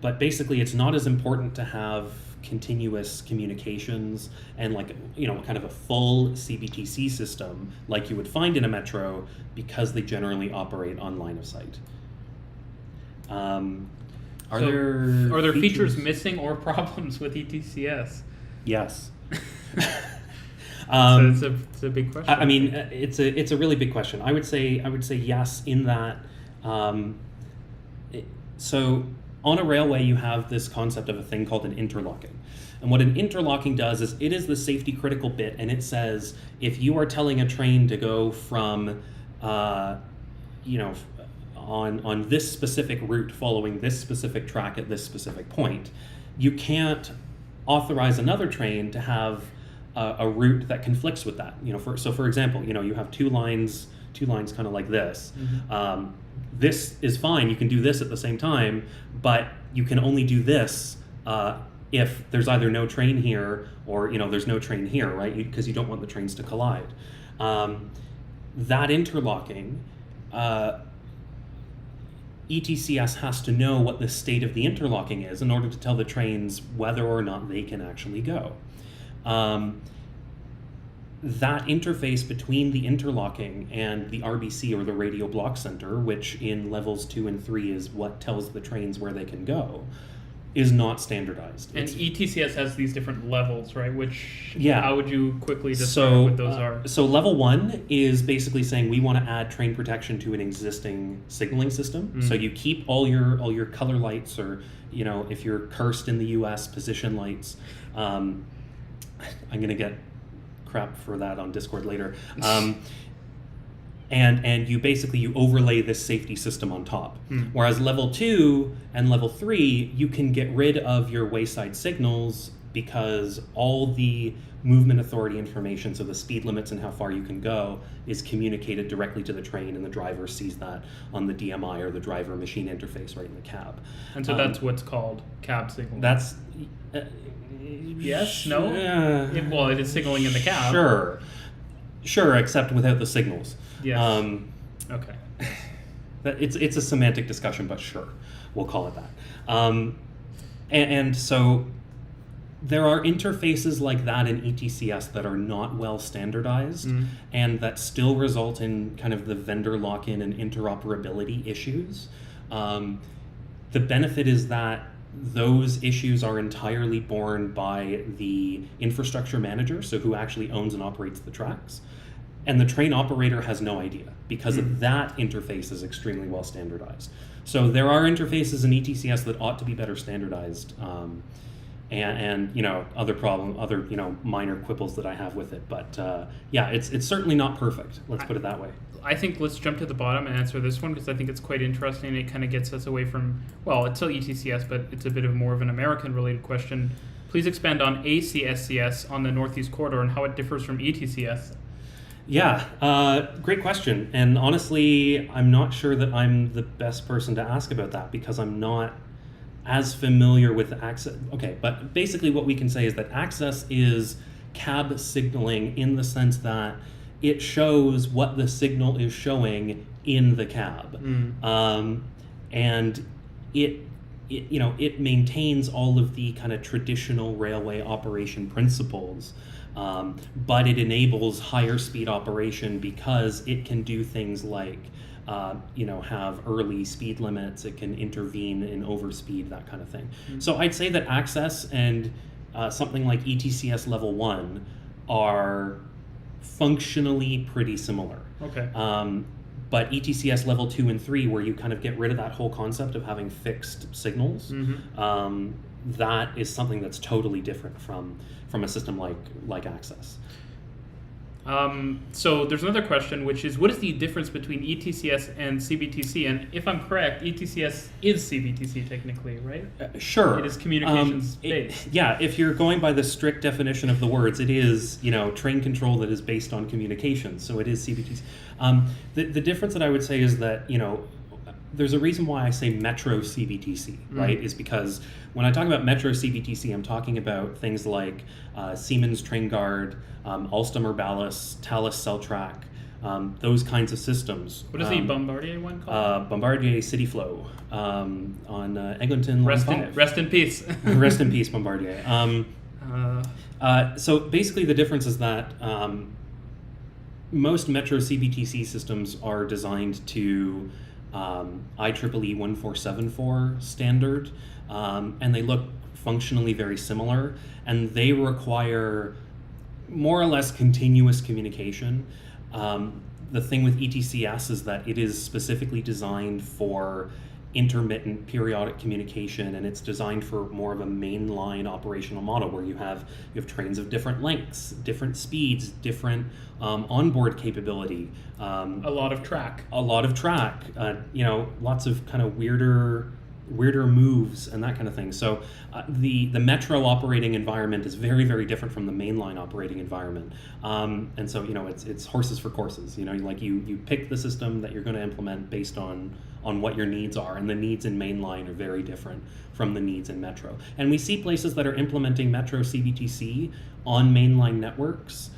But basically, it's not as important to have continuous communications and like, you know, kind of a full CBTC system like you would find in a metro, because they generally operate on line of sight. Are there features missing or problems with ETCS? Yes. So it's a big question. I mean, it's a really big question. I would say yes in that. So on a railway, you have this concept of a thing called an interlocking. And what an interlocking does is it is the safety critical bit, and it says if you are telling a train to go from, you know, on this specific route following this specific track at this specific point, you can't authorize another train to have a route that conflicts with that. You know, for example, you know, you have two lines kind of like this. Mm-hmm. This is fine. You can do this at the same time, but you can only do this if there's either no train here or, you know, there's no train here, right? Because you don't want the trains to collide. That interlocking, ETCS has to know what the state of the interlocking is in order to tell the trains whether or not they can actually go. That interface between the interlocking and the RBC, or the radio block center, which in levels 2 and 3 is what tells the trains where they can go, is not standardized. And ETCS has these different levels, right? Which, yeah. How would you quickly describe what those are? So level 1 is basically saying we want to add train protection to an existing signaling system. Mm-hmm. So you keep all your color lights, or, you know, if you're cursed in the US, position lights. I'm going to get crap for that on Discord later. And you overlay this safety system on top. Whereas level 2 and level 3, you can get rid of your wayside signals, because all the movement authority information, so the speed limits and how far you can go, is communicated directly to the train, and the driver sees that on the DMI, or the driver machine interface, right in the cab. And so that's what's called cab signaling. That's yes, no? It is signaling in the cab. Sure, except without the signals. Yes. Okay. It's a semantic discussion, but sure, we'll call it that. And so there are interfaces like that in ETCS that are not well standardized, and that still result in kind of the vendor lock-in and interoperability issues. The benefit is that those issues are entirely borne by the infrastructure manager, so who actually owns and operates the tracks. And the train operator has no idea, because that interface is extremely well standardized. So there are interfaces in ETCS that ought to be better standardized, and you know, other you know, minor quibbles that I have with it. But yeah, it's certainly not perfect. Let's put it that way. I think let's jump to the bottom and answer this one, because I think it's quite interesting. It kind of gets us away from, well, it's still ETCS, but it's a bit of more of an American-related question. Please expand on ACSCS on the Northeast Corridor and how it differs from ETCS. Yeah, great question. And honestly, I'm not sure that I'm the best person to ask about that, because I'm not as familiar with access. Okay, but basically what we can say is that access is cab signaling, in the sense that it shows what the signal is showing in the cab. And it maintains all of the kind of traditional railway operation principles, but it enables higher speed operation, because it can do things like have early speed limits. It can intervene in overspeed, that kind of thing. So I'd say that access and something like ETCS level 1 are functionally pretty similar. Okay. But ETCS level 2 and 3, where you kind of get rid of that whole concept of having fixed signals, that is something that's totally different from a system like access. So there's another question, which is, what is the difference between ETCS and CBTC? And if I'm correct, ETCS is CBTC technically, right? Sure. It is communications based. Yeah, if you're going by the strict definition of the words, it is, train control that is based on communications. So it is CBTC. The difference that I would say is that, there's a reason why I say Metro CBTC, right? Is because when I talk about Metro CBTC, I'm talking about things like Siemens Train Guard, Alstom Urbalis, Thales Celltrack, those kinds of systems. What is the Bombardier one called? Bombardier City Flow on Eglinton. Rest in peace. Rest in peace, Bombardier. So basically the difference is that most Metro CBTC systems are designed to IEEE 1474 standard, and they look functionally very similar, and they require more or less continuous communication. The thing with ETCS is that it is specifically designed for intermittent periodic communication, and it's designed for more of a mainline operational model where you have trains of different lengths, different speeds, different onboard capability, a lot of track, lots of kind of weirder moves and that kind of thing. So the Metro operating environment is very, very different from the mainline operating environment. And so, it's horses for courses. You pick the system that you're going to implement based on what your needs are, and the needs in mainline are very different from the needs in Metro. And we see places that are implementing Metro CBTC on mainline networks.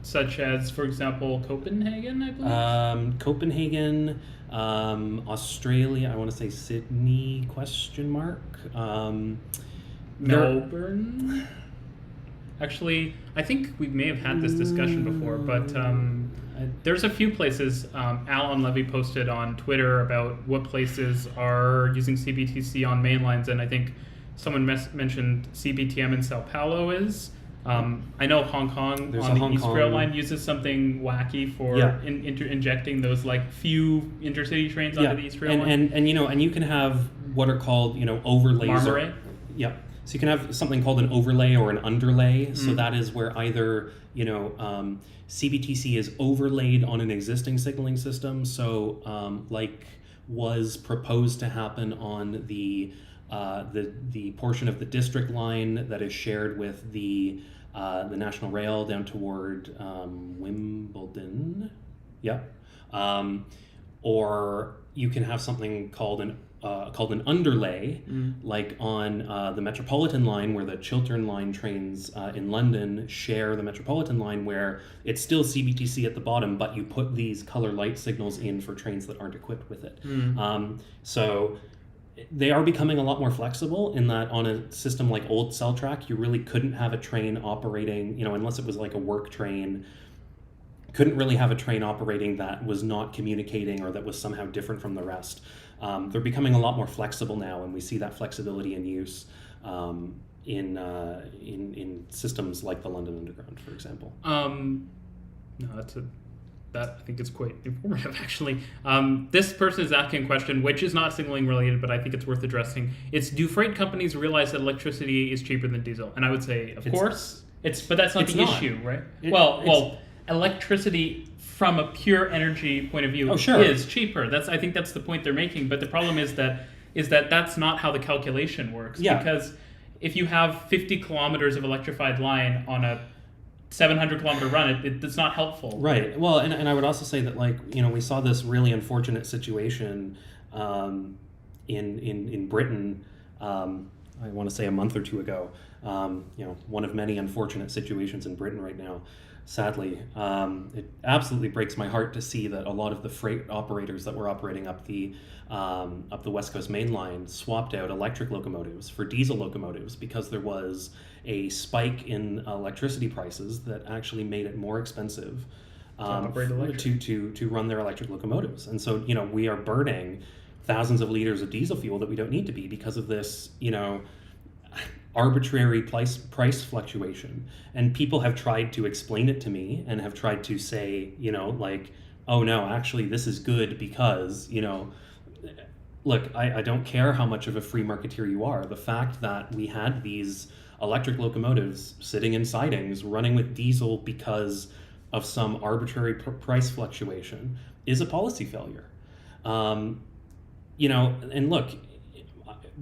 Such as, for example, Copenhagen, I believe? Copenhagen, Australia, I want to say Sydney, ? Melbourne? Actually, I think we may have had this discussion before, but there's a few places. Alan Levy posted on Twitter about what places are using CBTC on mainlines, and I think someone mentioned CBTM in Sao Paulo is. I know Hong Kong on the East Rail line uses something wacky for injecting those few intercity trains onto the East Rail line. And you can have what are called overlays. Marmaray? So you can have something called an overlay or an underlay. So that is where either CBTC is overlaid on an existing signaling system. So like was proposed to happen on the portion of the district line that is shared with the National Rail down toward Wimbledon. Or you can have something called an underlay, like on the Metropolitan line, where the Chiltern line trains in London share the Metropolitan line, where it's still CBTC at the bottom, but you put these color light signals in for trains that aren't equipped with it. So they are becoming a lot more flexible in that on a system like old cell track, you really couldn't have a train operating, unless it was like a work train, couldn't really have a train operating that was not communicating or that was somehow different from the rest. They're becoming a lot more flexible now, and we see that flexibility in use in systems like the London Underground, for example. That I think is quite informative, actually. This person is asking a question, which is not signaling related, but I think it's worth addressing. It's, do freight companies realize that electricity is cheaper than diesel? And I would say, of course. But that's not the issue, right? Electricity from a pure energy point of view is cheaper. I think that's the point they're making. But the problem is that that's not how the calculation works. Because if you have 50 kilometers of electrified line on a 700 kilometer run, it's not helpful. Right. Well, and I would also say that we saw this really unfortunate situation in Britain. I want to say a month or two ago. One of many unfortunate situations in Britain right now. Sadly, it absolutely breaks my heart to see that a lot of the freight operators that were operating up the West Coast Main Line swapped out electric locomotives for diesel locomotives because there was a spike in electricity prices that actually made it more expensive to run their electric locomotives. And so, we are burning thousands of liters of diesel fuel that we don't need to be because of this, arbitrary price fluctuation. And people have tried to explain it to me and have tried to say, oh no, actually this is good because, look, I don't care how much of a free marketeer you are. The fact that we had these electric locomotives sitting in sidings running with diesel because of some arbitrary price fluctuation is a policy failure. And look,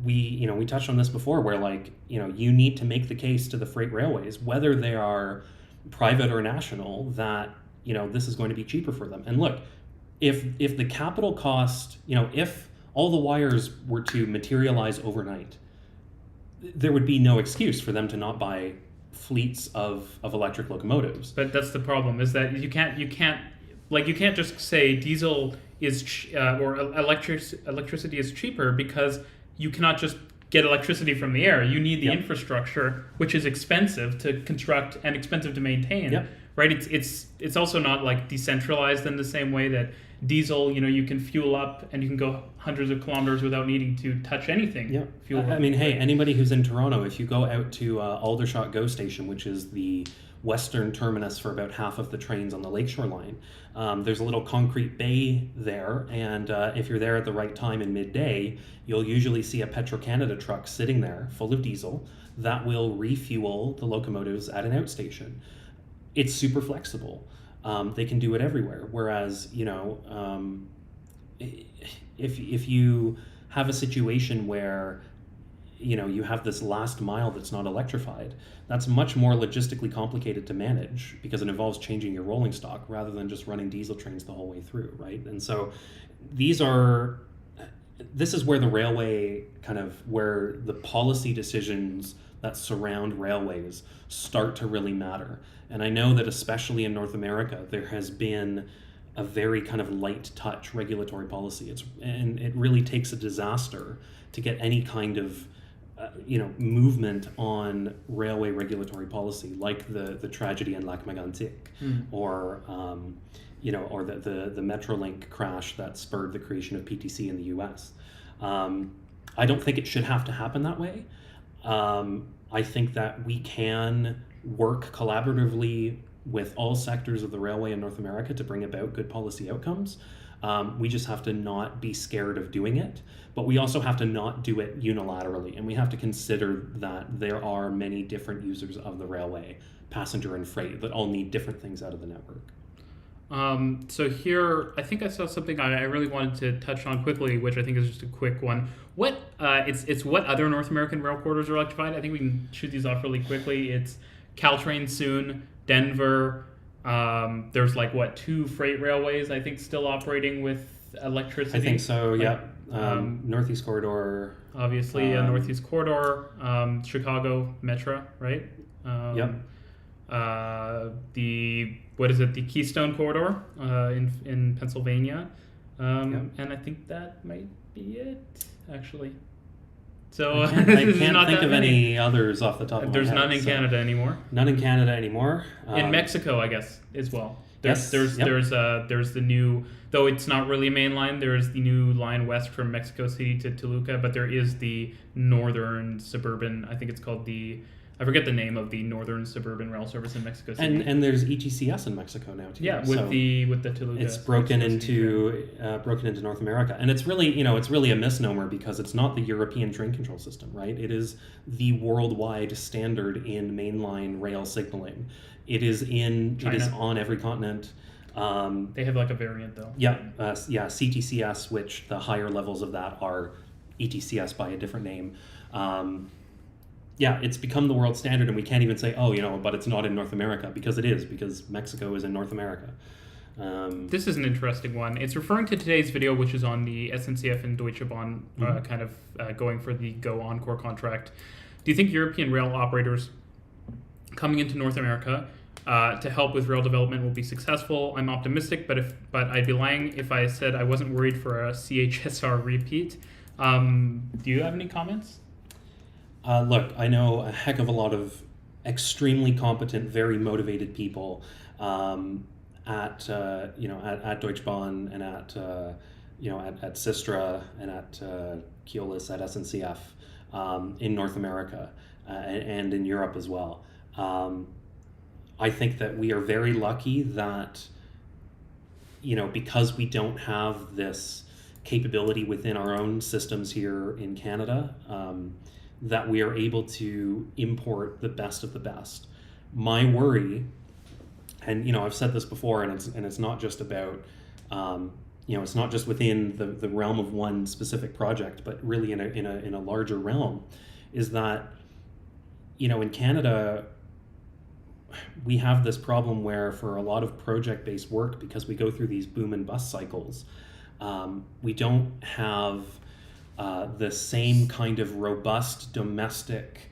we touched on this before where you need to make the case to the freight railways, whether they are private or national, that this is going to be cheaper for them. And look, if the capital cost, if all the wires were to materialize overnight, there would be no excuse for them to not buy fleets of electric locomotives. But that's the problem, is that you can't like you can't just say diesel is electricity is cheaper, because you cannot just get electricity from the air. You need the Yep. infrastructure, which is expensive to construct and expensive to maintain. Yep. Right? It's also not like decentralized in the same way that diesel, you can fuel up and you can go hundreds of kilometers without needing to touch anything. Yeah. Fuel I up. mean, hey, anybody who's in Toronto, if you go out to Aldershot GO Station, which is the western terminus for about half of the trains on the Lakeshore line, there's a little concrete bay there, and if you're there at the right time in midday, you'll usually see a Petro-Canada truck sitting there full of diesel that will refuel the locomotives at an outstation. It's super flexible. They can do it everywhere. Whereas, if you have a situation where, you have this last mile that's not electrified, that's much more logistically complicated to manage because it involves changing your rolling stock rather than just running diesel trains the whole way through, right? And so this is where the railway where the policy decisions that surround railways start to really matter. And I know that especially in North America, there has been a very kind of light touch regulatory policy. And it really takes a disaster to get any kind of movement on railway regulatory policy, like the tragedy in Lac Mégantic, or the Metrolink crash that spurred the creation of PTC in the US. I don't think it should have to happen that way. I think that we can work collaboratively with all sectors of the railway in North America to bring about good policy outcomes. We just have to not be scared of doing it, but we also have to not do it unilaterally, and we have to consider that there are many different users of the railway, passenger and freight, that all need different things out of the network. So here, I think I saw something I really wanted to touch on quickly, which I think is just a quick one. It's what other North American rail corridors are electrified? I think we can shoot these off really quickly. It's Caltrain soon, Denver. There's 2 freight railways, I think, still operating with electricity. I think so, yeah. Northeast Corridor. Obviously, Northeast Corridor, Chicago Metra, right? Yep. The Keystone Corridor in Pennsylvania, Yep. and I think that might be it, actually. So I can't think of any others off the top of my head. There's none in Canada anymore. None in Canada anymore. In Mexico, I guess, as well. Yes. There's the new, though it's not really a main line, there's the new line west from Mexico City to Toluca, but there is the northern suburban, I think it's called I forget the name of the northern suburban rail service in Mexico City. And there's ETCS in Mexico now too. Yeah, with the Toluca. It's broken into North America, and it's really a misnomer because it's not the European train control system, right? It is the worldwide standard in mainline rail signaling. It is on every continent. They have a variant though. Yeah, CTCS, which the higher levels of that are ETCS by a different name. It's become the world standard, and we can't even say, but it's not in North America, because it is, because Mexico is in North America. This is an interesting one. It's referring to today's video, which is on the SNCF and Deutsche Bahn, going for the Go Encore contract. Do you think European rail operators coming into North America to help with rail development will be successful? I'm optimistic, but I'd be lying if I said I wasn't worried for a CHSR repeat. Do you have any comments? Look, I know a heck of a lot of extremely competent, very motivated people at Deutsche Bahn and at Sistra and at Keolis, at SNCF in North America and in Europe as well. I think that we are very lucky that, because we don't have this capability within our own systems here in Canada, that we are able to import the best of the best. My worry, and I've said this before, and it's not just about, it's not just within the realm of one specific project, but really in a larger realm, is that, in Canada, we have this problem where for a lot of project-based work, because we go through these boom and bust cycles, we don't have the same kind of robust domestic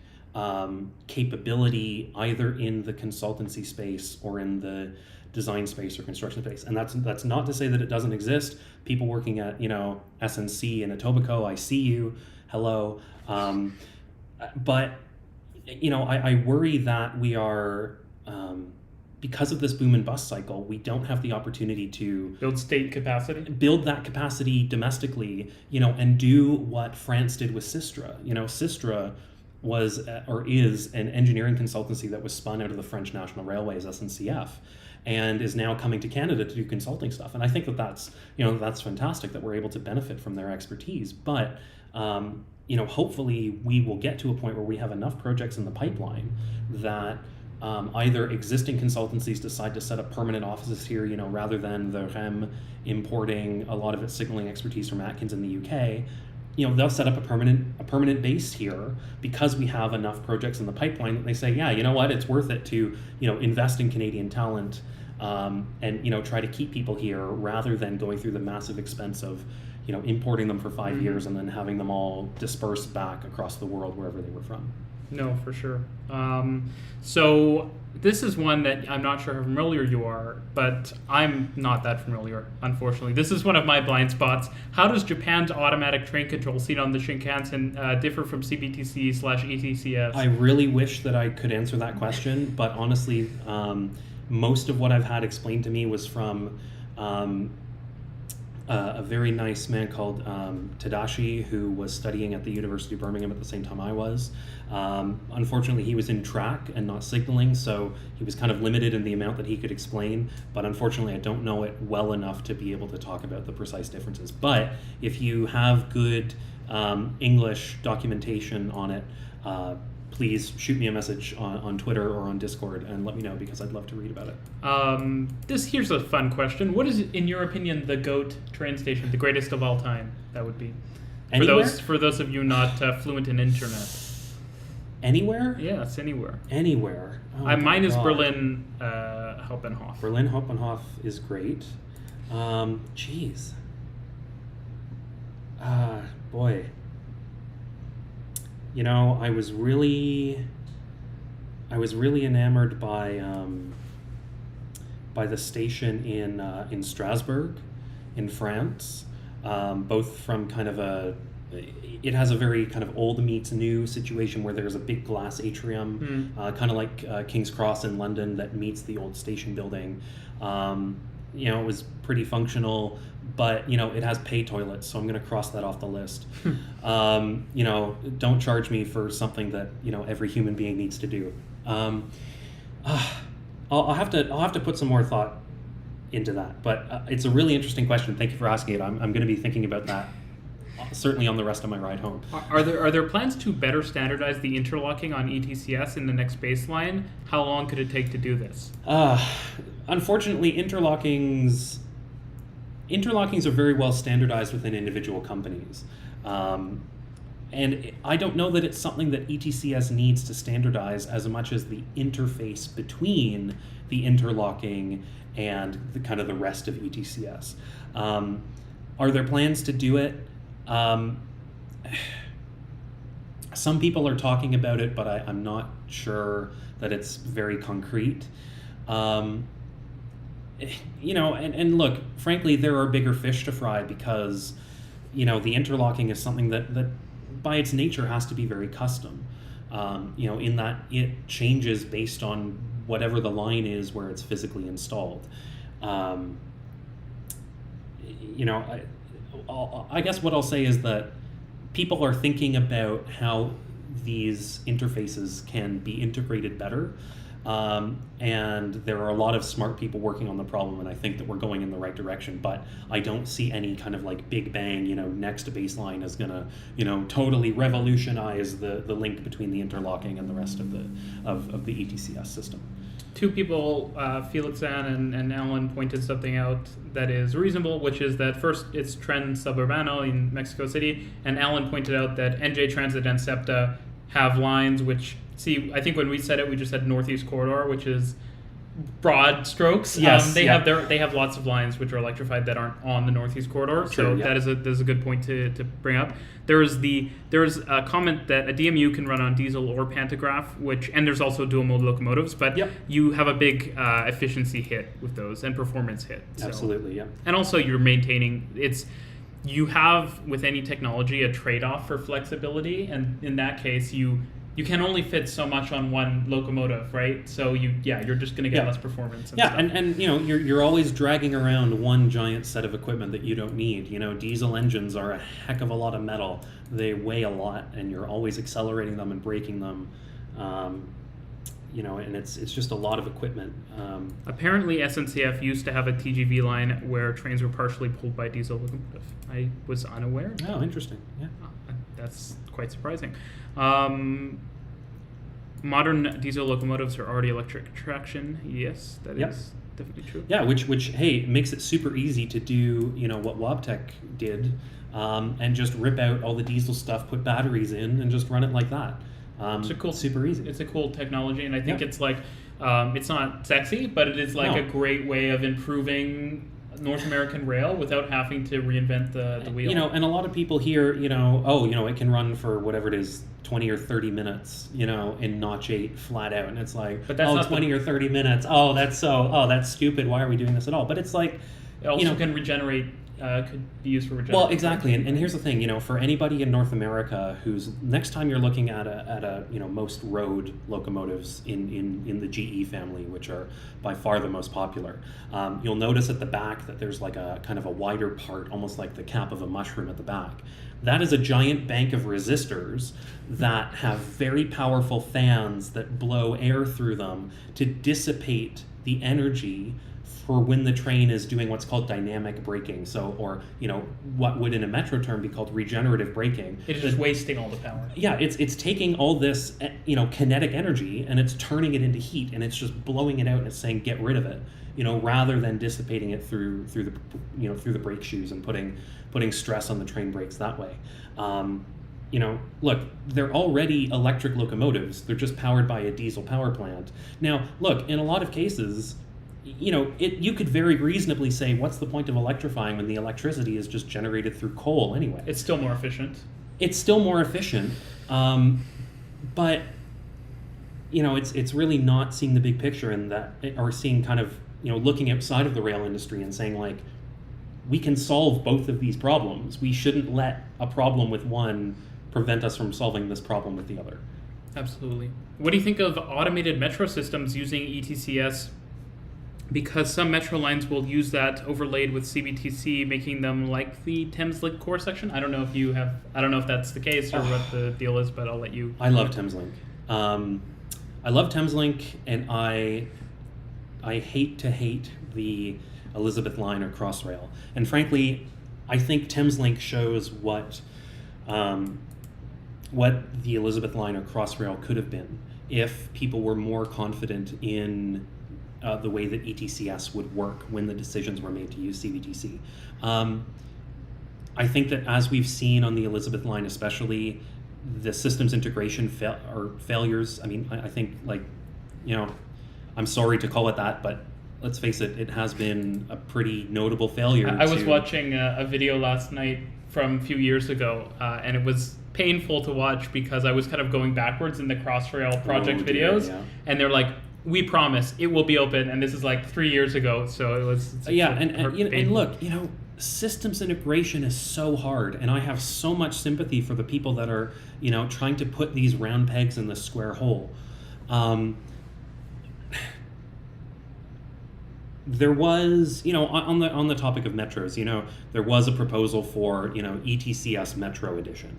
capability either in the consultancy space or in the design space or construction space. And that's not to say that it doesn't exist. People working at, SNC and Etobicoke, I see you, hello. But, I worry that we are, because of this boom and bust cycle, we don't have the opportunity to build that capacity domestically, and do what France did with Sistra. Sistra was or is an engineering consultancy that was spun out of the French National Railways, SNCF, and is now coming to Canada to do consulting stuff. And I think that's fantastic that we're able to benefit from their expertise. But hopefully we will get to a point where we have enough projects in the pipeline that either existing consultancies decide to set up permanent offices here, rather than the REM importing a lot of its signaling expertise from Atkins in the UK. They'll set up a permanent base here because we have enough projects in the pipeline that they say, yeah, you know what, it's worth it to, invest in Canadian talent, and, try to keep people here rather than going through the massive expense of, importing them for 5 years and then having them all dispersed back across the world wherever they were from. No, for sure. So this is one that I'm not sure how familiar you are, but I'm not that familiar, unfortunately. This is one of my blind spots. How does Japan's automatic train control seen on the Shinkansen differ from CBTC/ETCS? I really wish that I could answer that question, but honestly, most of what I've had explained to me was from a very nice man called Tadashi, who was studying at the University of Birmingham at the same time I was. Unfortunately, he was in track and not signaling, so he was kind of limited in the amount that he could explain. But unfortunately, I don't know it well enough to be able to talk about the precise differences. But if you have good English documentation on it, please shoot me a message on Twitter or on Discord and let me know, because I'd love to read about it. Here's a fun question. What is, in your opinion, the GOAT train station, the greatest of all time? That would be for those of you not fluent in internet. Anywhere? Yes, anywhere. Anywhere. Oh, mine is Berlin Hauptbahnhof. Berlin Hauptbahnhof is great. Jeez. Boy. I was really enamored by the station in Strasbourg, in France, both from kind of it has a very kind of old meets new situation where there's a big glass atrium, kind of like King's Cross in London, that meets the old station building. It was pretty functional, but it has pay toilets, so I'm going to cross that off the list. Don't charge me for something that every human being needs to do. I'll have to put some more thought into that, but it's a really interesting question. Thank you for asking it. I'm going to be thinking about that certainly on the rest of my ride home. Are there plans to better standardize the interlocking on ETCS in the next baseline? How long could it take to do this? Unfortunately, interlockings are very well standardized within individual companies. And I don't know that it's something that ETCS needs to standardize as much as the interface between the interlocking and the kind of the rest of ETCS. Are there plans to do it? Some people are talking about it, but I'm not sure that it's very concrete. And look, frankly, there are bigger fish to fry, because the interlocking is something that by its nature has to be very custom, in that it changes based on whatever the line is where it's physically installed. I guess what I'll say is that people are thinking about how these interfaces can be integrated better. And there are a lot of smart people working on the problem, and I think that we're going in the right direction, but I don't see any kind of like big bang, next baseline is gonna, totally revolutionize the link between the interlocking and the rest of the ETCS system. Two people, Felix and Alan, pointed something out that is reasonable, which is that first it's Tren Suburbano in Mexico City, and Alan pointed out that NJ Transit and SEPTA have lines which, I think when we said it, we just said Northeast Corridor, which is broad strokes. Yes, They have lots of lines which are electrified that aren't on the Northeast Corridor. True, so yeah. that is a good point to bring up. There's a comment that a DMU can run on diesel or pantograph, and there's also dual mode locomotives, but Yep. you have a big efficiency hit with those and performance hit. So. Absolutely, yeah. And also you're maintaining you have with any technology a trade-off for flexibility, and in that case you can only fit so much on one locomotive, right? So you're just going to get less performance. And yeah, stuff. and you're always dragging around one giant set of equipment that you don't need. Diesel engines are a heck of a lot of metal. They weigh a lot, and you're always accelerating them and braking them. And it's just a lot of equipment. Apparently, SNCF used to have a TGV line where trains were partially pulled by diesel locomotive. I was unaware. Oh, interesting. Yeah. That's quite surprising. Modern diesel locomotives are already electric traction. Yes, that is definitely true. Yeah, which hey, makes it super easy to do what Wabtec did, and just rip out all the diesel stuff, put batteries in, and just run it like that. It's super easy. It's a cool technology, and I think it's like it's not sexy, but it is like a great way of improving North American rail without having to reinvent the wheel. And a lot of people hear, it can run for whatever it is, 20 or 30 minutes, in notch 8 flat out, and it's like, but that's 20 or 30 minutes. Oh, that's stupid. Why are we doing this at all? But it's like, it also can regenerate. Could be used for regeneration. Well, exactly, and here's the thing, for anybody in North America who's next time you're looking at a most road locomotives in the GE family, which are by far the most popular, you'll notice at the back that there's like a kind of a wider part, almost like the cap of a mushroom at the back. That is a giant bank of resistors that have very powerful fans that blow air through them to dissipate the energy for when the train is doing what's called dynamic braking. So, or what would in a metro term be called regenerative braking. It is just wasting all the power. Yeah, it's taking all this kinetic energy and it's turning it into heat, and it's just blowing it out and it's saying get rid of it, rather than dissipating it through the brake shoes and putting stress on the train brakes that way. Look, they're already electric locomotives. They're just powered by a diesel power plant. Now, look, in a lot of cases, you could very reasonably say, what's the point of electrifying when the electricity is just generated through coal anyway? It's still more efficient. But it's really not seeing the big picture in that, or seeing kind of looking outside of the rail industry and saying, like, we can solve both of these problems. We shouldn't let a problem with one prevent us from solving this problem with the other. Absolutely. What do you think of automated metro systems using ETCS? Because some metro lines will use that overlaid with CBTC, making them like the Thameslink core section. I don't know if that's the case or what the deal is, but I'll let you. I love Thameslink. I love Thameslink, and I hate to hate the Elizabeth line or Crossrail. And frankly, I think Thameslink shows what the Elizabeth line or Crossrail could have been if people were more confident in the way that ETCS would work when the decisions were made to use CBTC. I think that as we've seen on the Elizabeth line especially, the systems integration failures, I mean, I think, like, I'm sorry to call it that, but let's face it, it has been a pretty notable failure. I was watching a video last night from a few years ago, and it was painful to watch because I was kind of going backwards in the Crossrail project videos, and they're like, we promise it will be open, and this is like 3 years ago, so it was and look, systems integration is so hard, and I have so much sympathy for the people that are trying to put these round pegs in the square hole. There was, on the topic of metros, there was a proposal for ETCS Metro Edition.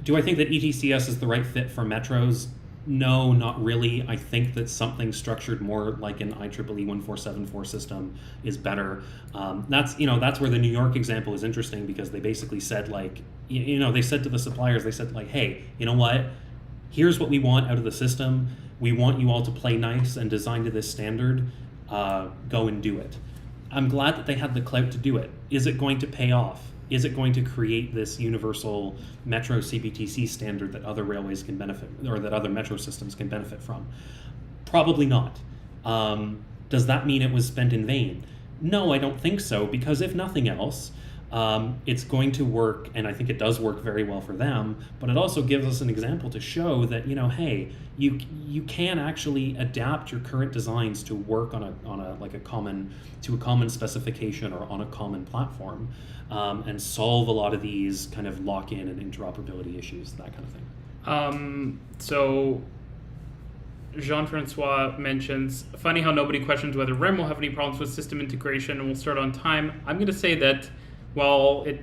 Do I think that ETCS is the right fit for metros? No, not really. I think that something structured more like an IEEE 1474 system is better. That's where the New York example is interesting, because they basically said, like, they said to the suppliers, they said, like, hey, you know what? Here's what we want out of the system. We want you all to play nice and design to this standard. Go and do it. I'm glad that they had the clout to do it. Is it going to pay off? Is it going to create this universal Metro CBTC standard that other railways can benefit, or that other metro systems can benefit from? Probably not. Does that mean it was spent in vain? No, I don't think so, because if nothing else, it's going to work, and I think it does work very well for them, but it also gives us an example to show that, hey, you can actually adapt your current designs to work on a common specification or on a common platform, and solve a lot of these kind of lock-in and interoperability issues, that kind of thing. So Jean-Francois mentions, funny how nobody questions whether REM will have any problems with system integration and will start on time. I'm going to say that while it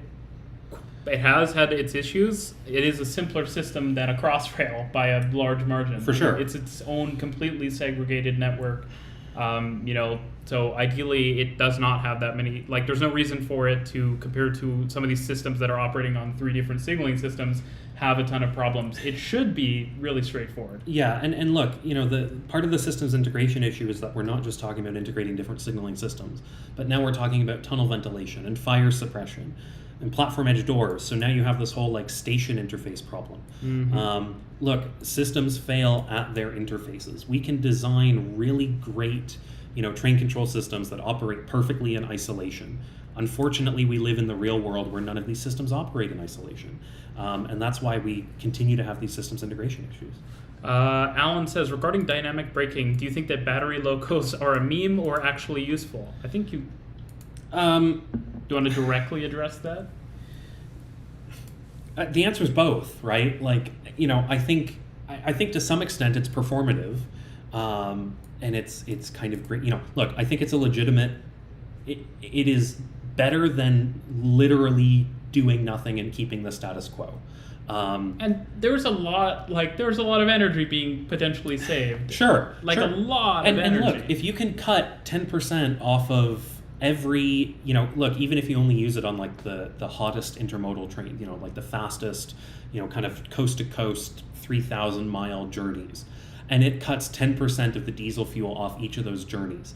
has had its issues, it is a simpler system than a Crossrail by a large margin. For sure. It's its own completely segregated network. So ideally it does not have that many, like there's no reason for it to, compare to some of these systems that are operating on 3 different signaling systems, have a ton of problems. It should be really straightforward. Yeah, and look, the part of the systems integration issue is that we're not just talking about integrating different signaling systems, but now we're talking about tunnel ventilation and fire suppression and platform edge doors. So now you have this whole station interface problem. Mm-hmm. Look, systems fail at their interfaces. We can design really great, train control systems that operate perfectly in isolation. Unfortunately, we live in the real world where none of these systems operate in isolation. And that's why we continue to have these systems integration issues. Alan says, regarding dynamic braking, do you think that battery locos are a meme or actually useful? I think you... do you want to directly address that? The answer is both, right? I think to some extent it's performative, and it's kind of great. Look, I think it's a legitimate... It is better than literally doing nothing and keeping the status quo. And there's a lot of energy being potentially saved. Sure. A lot of energy. And look, if you can cut 10% off of every, look, even if you only use it on the hottest intermodal train, the fastest, kind of coast to coast 3,000 mile journeys, and it cuts 10% of the diesel fuel off each of those journeys.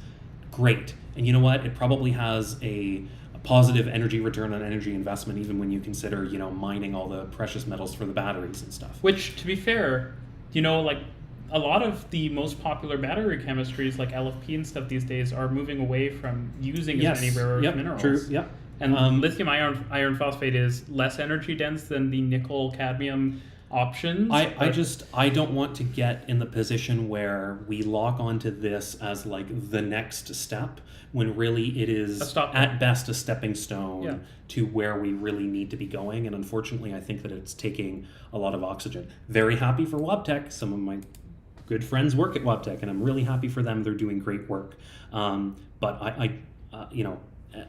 Great. And you know what? It probably has a positive energy return on energy investment, even when you consider, mining all the precious metals for the batteries and stuff. Which, to be fair, a lot of the most popular battery chemistries, like LFP and stuff these days, are moving away from using as many rare earth minerals. True. Yep. And lithium iron phosphate is less energy dense than the nickel cadmium options. I don't want to get in the position where we lock onto this as the next step, when really it is at best a stepping stone to where we really need to be going. And unfortunately, I think that it's taking a lot of oxygen. Very happy for Wabtec. Some of my good friends work at Wabtec, and I'm really happy for them. They're doing great work. But I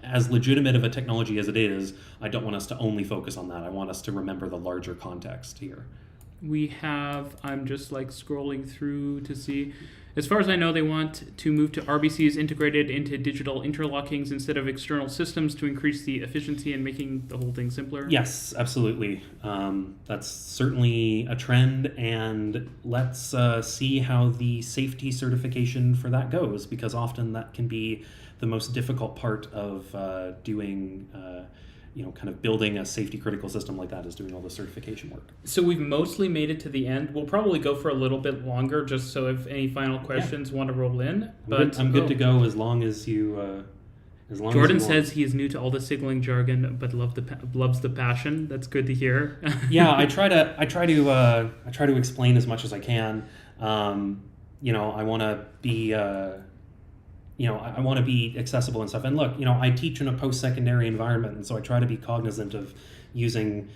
as legitimate of a technology as it is, I don't want us to only focus on that. I want us to remember the larger context here. I'm just scrolling through to see. As far as I know, they want to move to RBCs integrated into digital interlockings instead of external systems to increase the efficiency and making the whole thing simpler. Yes, absolutely. That's certainly a trend, and let's see how the safety certification for that goes, because often that can be the most difficult part of doing kind of building a safety critical system like that, is doing all the certification work. So we've mostly made it to the end. We'll probably go for a little bit longer, just so if any final questions want to roll in. I'm good to go as long as you. Jordan says he is new to all the signaling jargon, but loves the passion. That's good to hear. Yeah, I try to explain as much as I can. I want to be. I want to be accessible and stuff. And look, I teach in a post-secondary environment, and so I try to be cognizant of using,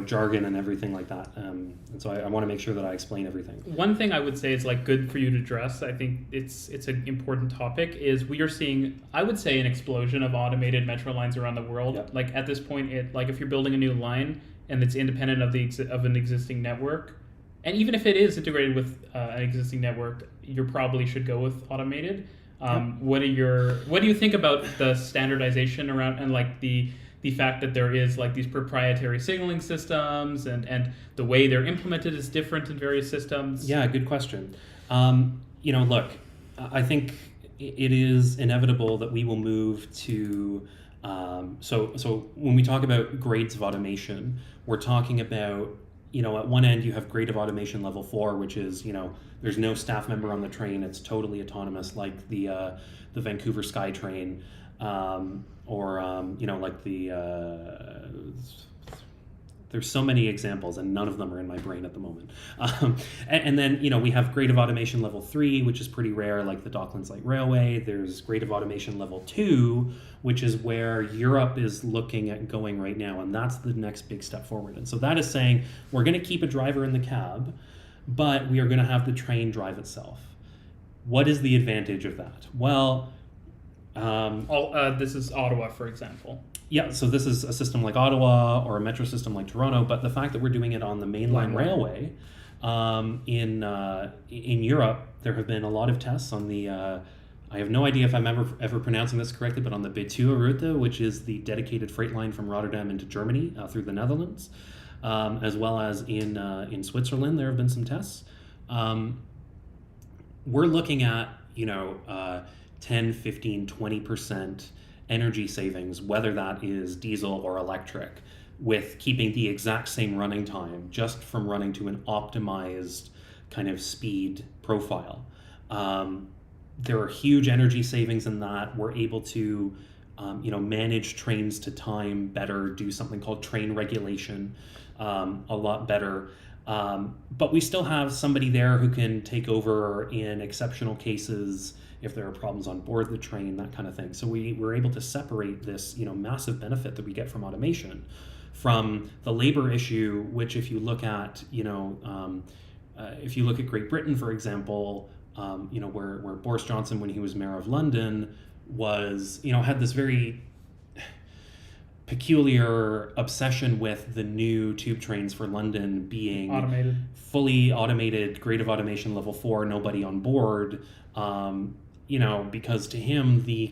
jargon and everything like that. And so I want to make sure that I explain everything. One thing I would say is good for you to address, I think it's an important topic, is we are seeing, I would say, an explosion of automated metro lines around the world. Yep. At this point, if you're building a new line and it's independent of an existing network, and even if it is integrated with an existing network, you probably should go with automated. What do you think about the standardization around and the fact that there is these proprietary signaling systems and the way they're implemented is different in various systems? Yeah, good question. Look, I think it is inevitable that we will move to so when we talk about grades of automation, we're talking about at one end you have grade of automation level 4, which is, there's no staff member on the train. It's totally autonomous, like the Vancouver SkyTrain, or like there's so many examples, and none of them are in my brain at the moment. And then, we have grade of automation level 3, which is pretty rare, like the Docklands Light Railway. There's grade of automation level 2, which is where Europe is looking at going right now, and that's the next big step forward. And so that is saying we're going to keep a driver in the cab, but we are going to have the train drive itself. What is the advantage of that? Well, this is Ottawa, for example. Yeah, so this is a system like Ottawa or a metro system like Toronto, but the fact that we're doing it on the mainline railway, in Europe, there have been a lot of tests on the, I have no idea if I'm ever pronouncing this correctly, but on the Betuwe route, which is the dedicated freight line from Rotterdam into Germany through the Netherlands, as well as in Switzerland, there have been some tests. We're looking at, 10, 15, 20% energy savings, whether that is diesel or electric, with keeping the exact same running time just from running to an optimized kind of speed profile. There are huge energy savings in that. We're able to manage trains to time better, do something called train regulation a lot better. But we still have somebody there who can take over in exceptional cases if there are problems on board the train, that kind of thing. So we're able to separate this, massive benefit that we get from automation from the labor issue, which if you look at, if you look at Great Britain, for example, where Boris Johnson, when he was mayor of London, was, had this very peculiar obsession with the new tube trains for London being automated, fully automated, grade of automation level 4, nobody on board. Because to him, the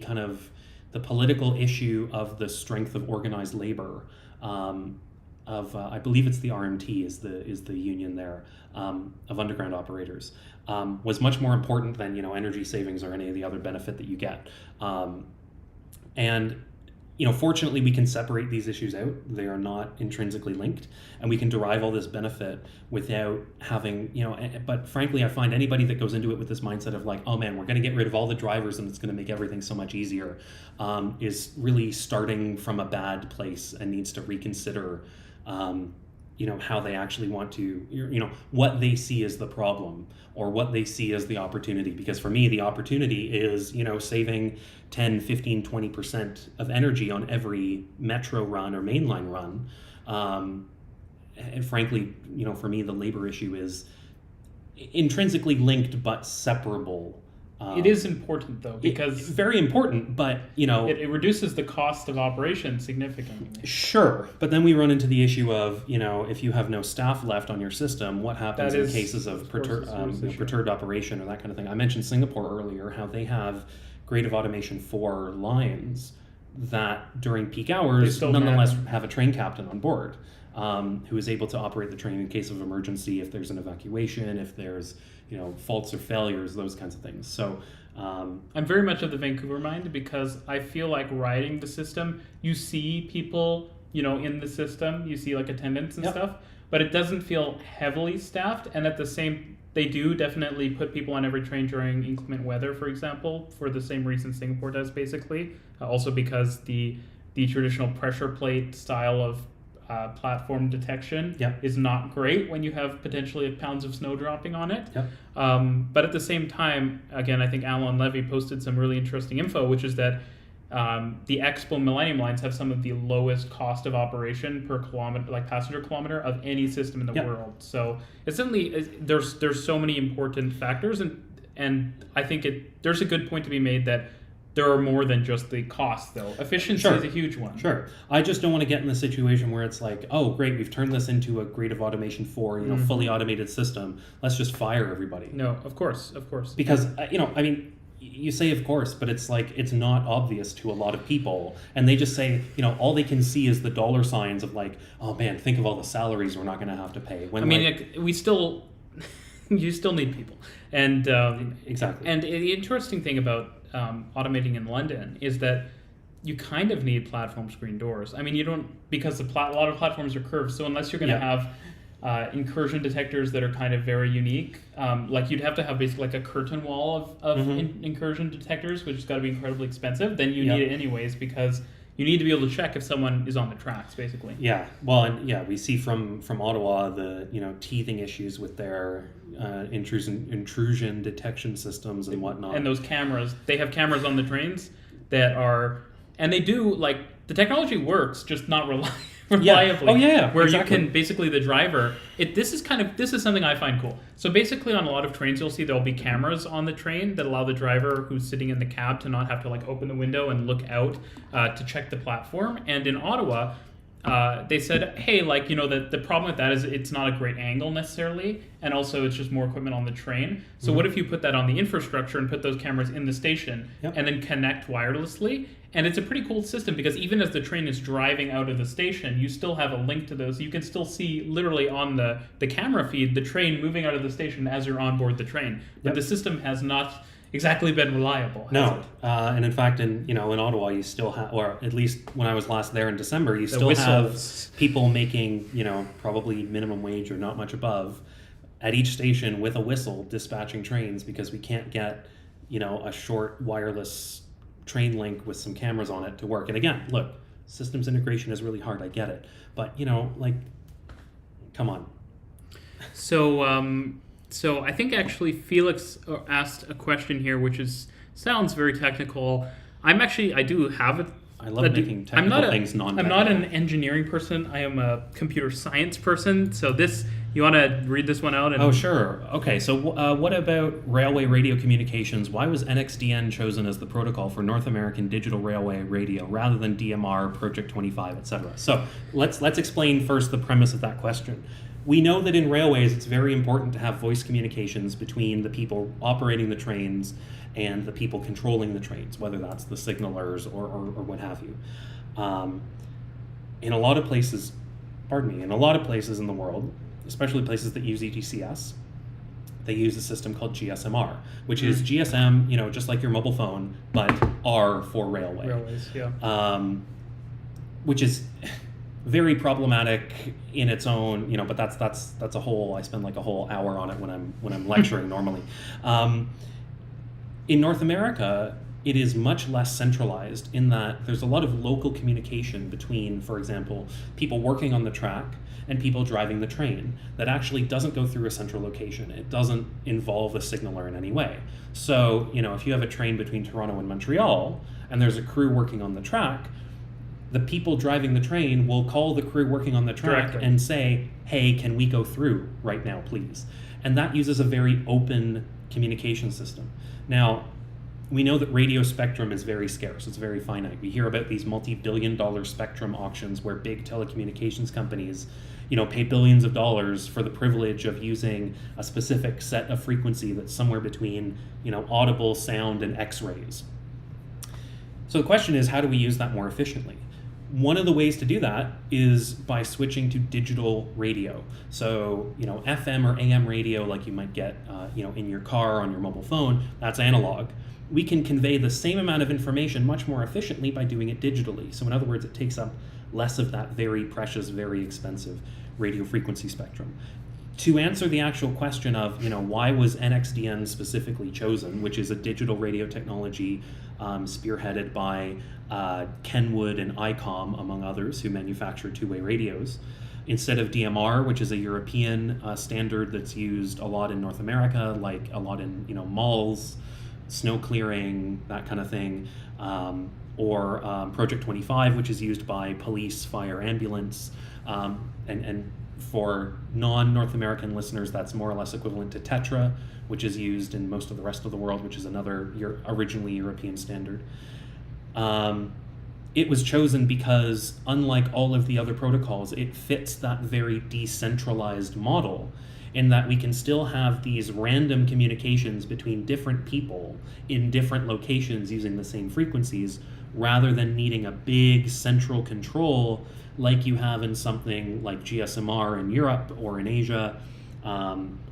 political issue of the strength of organized labor, I believe it's the RMT is the union there, of underground operators, was much more important than, energy savings or any of the other benefit that you get. And fortunately, we can separate these issues out. They are not intrinsically linked, and we can derive all this benefit without having, but frankly, I find anybody that goes into it with this mindset of like, oh man, we're going to get rid of all the drivers and it's going to make everything so much easier, is really starting from a bad place and needs to reconsider, how they actually want to, what they see as the problem or what they see as the opportunity. Because for me, the opportunity is, saving 10, 15, 20% of energy on every metro run or mainline run. And frankly, for me, the labor issue is intrinsically linked but separable. It is important, though, because it's very important, but it reduces the cost of operation significantly. Sure, but then we run into the issue of if you have no staff left on your system, what happens in cases of perturbed operation or that kind of thing. I mentioned Singapore earlier, how they have grade of automation 4 lines that during peak hours nonetheless have a train captain on board, who is able to operate the train in case of emergency, if there's an evacuation, if there's faults or failures, those kinds of things. So I'm very much of the Vancouver mind, because I feel like riding the system, you see people, in the system, you see like attendants and stuff, but it doesn't feel heavily staffed. And at the same, they do definitely put people on every train during inclement weather, for example, for the same reason Singapore does, basically. Also because the traditional pressure plate style of platform detection is not great when you have potentially pounds of snow dropping on it. But at the same time, again, I think Alan Levy posted some really interesting info, which is that the Expo Millennium lines have some of the lowest cost of operation per kilometer, like passenger kilometer, of any system in the world. So it's certainly, there's so many important factors, and I think there's a good point to be made that there are more than just the cost, though. Efficiency is a huge one. Sure. I just don't want to get in the situation where it's like, oh, great, we've turned this into a grade of automation 4, fully automated system. Let's just fire everybody. No, of course. Because, you say of course, but it's like, it's not obvious to a lot of people. And they just say, all they can see is the dollar signs of like, oh man, think of all the salaries we're not going to have to pay. When we still, you still need people. And exactly. And the interesting thing about automating in London is that you kind of need platform screen doors. I mean, you don't, because a lot of platforms are curved. So unless you're going to have incursion detectors that are kind of very unique. Like you'd have to have basically like a curtain wall of incursion detectors, which has got to be incredibly expensive. Then you need it anyways because you need to be able to check if someone is on the tracks, basically. Yeah, well, and we see from Ottawa the teething issues with their intrusion detection systems and whatnot. And those cameras, they have cameras on the trains that are, and they do like the technology works, just not reliably. Oh yeah, where exactly. you can basically the driver. This is something I find cool. So basically, on a lot of trains, you'll see there'll be cameras on the train that allow the driver who's sitting in the cab to not have to like open the window and look out to check the platform. And in Ottawa, they said, hey, like the problem with that is it's not a great angle necessarily, and also it's just more equipment on the train. So what if you put that on the infrastructure and put those cameras in the station and then connect wirelessly? And it's a pretty cool system because even as the train is driving out of the station, you still have a link to those. You can still see literally on the camera feed the train moving out of the station as you're on board the train. But the system has not exactly been reliable. No, and in fact, in Ottawa, you still have, or at least when I was last there in December, you still have people making probably minimum wage or not much above at each station with a whistle dispatching trains because we can't get a short wireless train link with some cameras on it to work. And again, look, systems integration is really hard. I get it, but come on. So I think actually Felix asked a question here, which sounds very technical. I do have it. I love making technical things non-technical. I'm not an engineering person. I am a computer science person. So you want to read this one out? Oh, sure. Okay, so what about railway radio communications? Why was NXDN chosen as the protocol for North American digital railway radio rather than DMR, Project 25, etc.? So let's explain first the premise of that question. We know that in railways, it's very important to have voice communications between the people operating the trains and the people controlling the trains, whether that's the signalers or what have you. In a lot of places in the world, especially places that use ETCS, they use a system called GSMR, which is GSM, just like your mobile phone, but R for railway. Railways, yeah. Which is very problematic in its own, but that's a whole. I spend like a whole hour on it when I'm lecturing normally. In North America, it is much less centralized in that there's a lot of local communication between, for example, people working on the track and people driving the train that actually doesn't go through a central location. It doesn't involve a signaler in any way. So, if you have a train between Toronto and Montreal and there's a crew working on the track, the people driving the train will call the crew working on the track directly and say, hey, can we go through right now, please? And that uses a very open communication system. Now, we know that radio spectrum is very scarce. It's very finite. We hear about these multi-billion-dollar spectrum auctions where big telecommunications companies, pay billions of dollars for the privilege of using a specific set of frequency that's somewhere between, audible sound and X-rays. So the question is, how do we use that more efficiently? One of the ways to do that is by switching to digital radio. So, FM or AM radio, like you might get, in your car on your mobile phone, that's analog. We can convey the same amount of information much more efficiently by doing it digitally. So in other words, it takes up less of that very precious, very expensive radio frequency spectrum. To answer the actual question of, why was NXDN specifically chosen, which is a digital radio technology spearheaded by Kenwood and ICOM, among others, who manufacture two-way radios, instead of DMR, which is a European standard that's used a lot in North America, like a lot in malls, snow clearing, that kind of thing, or Project 25, which is used by police, fire, ambulance, and for non-North American listeners, that's more or less equivalent to Tetra, which is used in most of the rest of the world, which is another originally European standard. It was chosen because, unlike all of the other protocols, it fits that very decentralized model in that we can still have these random communications between different people in different locations using the same frequencies, rather than needing a big central control like you have in something like GSMR in Europe or in Asia,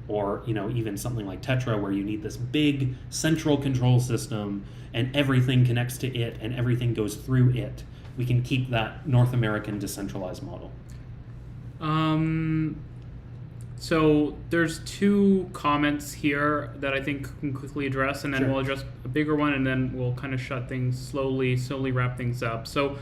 or even something like Tetra, where you need this big central control system and everything connects to it and everything goes through it. We can keep that North American decentralized model. So there's two comments here that I think can quickly address, and then Sure. we'll address a bigger one, and then we'll kind of shut things slowly wrap things up. So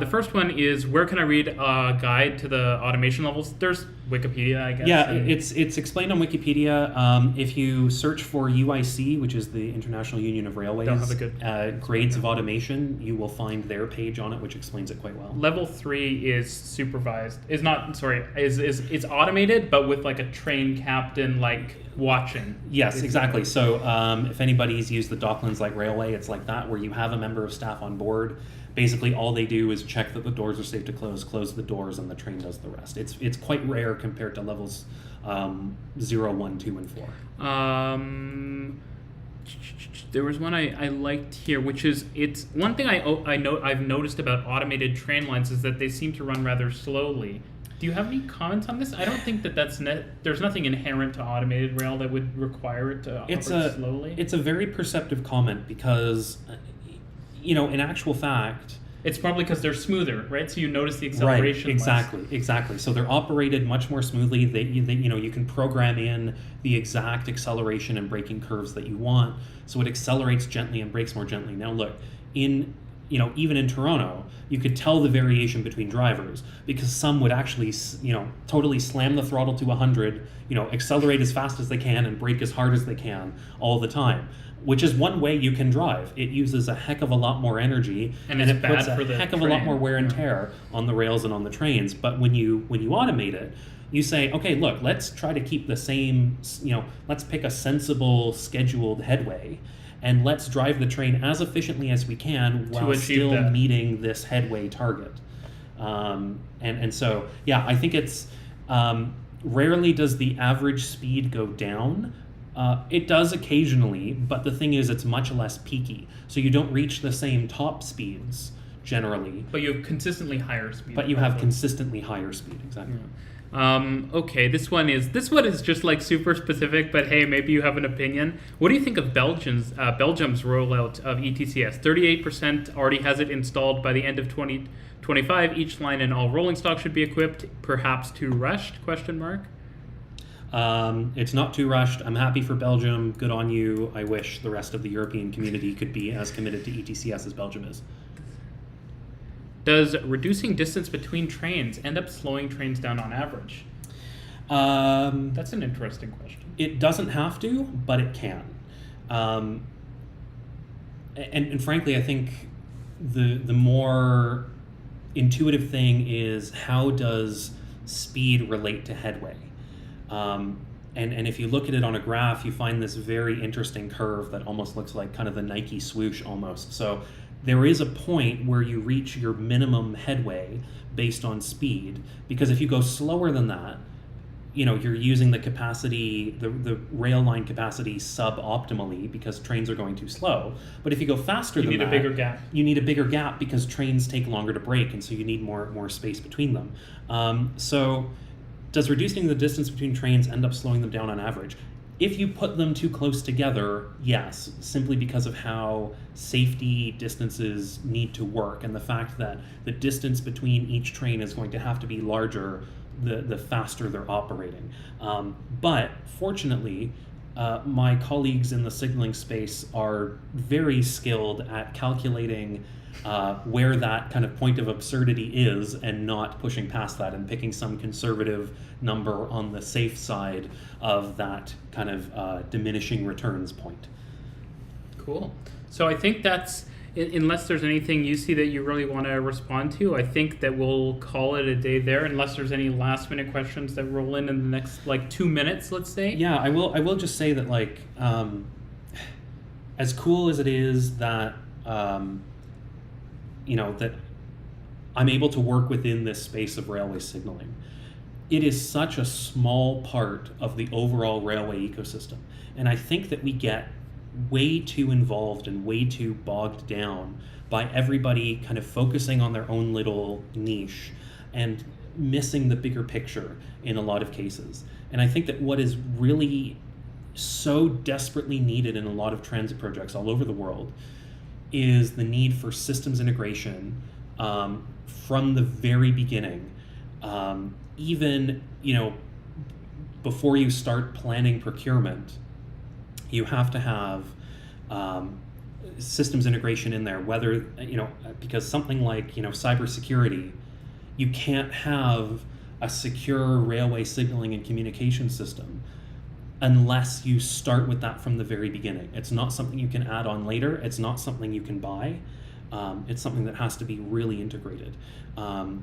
the first one is, where can I read a guide to the automation levels? There's Wikipedia, I guess. Yeah, and- it's explained on Wikipedia. If you search for UIC, which is the International Union of Railways, They'll have a good grades of automation, you will find their page on it, which explains it quite well. Level 3 is supervised. Is not sorry. Is it's automated, but with like a train captain like watching. Yes, exactly. So if anybody's used the Docklands Light Railway, it's like that, where you have a member of staff on board. Basically, all they do is check that the doors are safe to close the doors, and the train does the rest. It's quite rare compared to levels 0, 1, 2, and 4. There was one I liked here, which is, it's one thing I've noticed about automated train lines is that they seem to run rather slowly. Do you have any comments on this? I don't think that's there's nothing inherent to automated rail that would require it to operate slowly. It's a very perceptive comment because, in actual fact, it's probably because they're smoother, right? So you notice the acceleration. Right, exactly. So they're operated much more smoothly. You can program in the exact acceleration and braking curves that you want, so it accelerates gently and brakes more gently. Now look, even in Toronto, you could tell the variation between drivers, because some would actually, totally slam the throttle to 100, accelerate as fast as they can and brake as hard as they can all the time, which is one way you can drive. It uses a heck of a lot more energy, and it puts a heck of a lot more wear and tear on the rails and on the trains. But when you automate it, you say, okay, look, let's try to keep the same, let's pick a sensible scheduled headway, and let's drive the train as efficiently as we can while still meeting this headway target. And so, yeah, I think it's rarely does the average speed go down. It does occasionally, but the thing is, it's much less peaky. So you don't reach the same top speeds generally. But you have consistently higher speed. But you have consistently higher speed, exactly. Yeah. Okay, this one is just like super specific, but hey, maybe you have an opinion. What do you think of Belgium's rollout of ETCS? 38% already has it installed by the end of 2025. Each line and all rolling stock should be equipped. Perhaps too rushed? ? It's not too rushed. I'm happy for Belgium. Good on you. I wish the rest of the European community could be as committed to ETCS as Belgium is. Does reducing distance between trains end up slowing trains down on average? That's an interesting question. It doesn't have to, but it can. And frankly, I think the more intuitive thing is, how does speed relate to headway? And if you look at it on a graph, you find this very interesting curve that almost looks like kind of the Nike swoosh almost. So there is a point where you reach your minimum headway based on speed, because if you go slower than that, you're using the capacity, the rail line capacity suboptimally, because trains are going too slow. But if you go faster than that, you need a bigger gap. You need a bigger gap because trains take longer to brake, and so you need more space between them. So does reducing the distance between trains end up slowing them down on average? If you put them too close together, yes, simply because of how safety distances need to work, and the fact that the distance between each train is going to have to be larger the faster they're operating. But fortunately, my colleagues in the signaling space are very skilled at calculating where that kind of point of absurdity is, and not pushing past that and picking some conservative number on the safe side of that kind of diminishing returns point. Cool. So I think that's, unless there's anything you see that you really want to respond to, I think that we'll call it a day there, unless there's any last minute questions that roll in the next 2 minutes, let's say. Yeah, I will just say that as cool as it is that that I'm able to work within this space of railway signaling, it is such a small part of the overall railway ecosystem. And I think that we get way too involved and way too bogged down by everybody kind of focusing on their own little niche and missing the bigger picture in a lot of cases. And I think that what is really so desperately needed in a lot of transit projects all over the world is the need for systems integration from the very beginning, even before you start planning procurement, you have to have systems integration in there, whether, because something like, cybersecurity, you can't have a secure railway signaling and communication system unless you start with that from the very beginning. It's not something you can add on later. It's not something you can buy. It's something that has to be really integrated.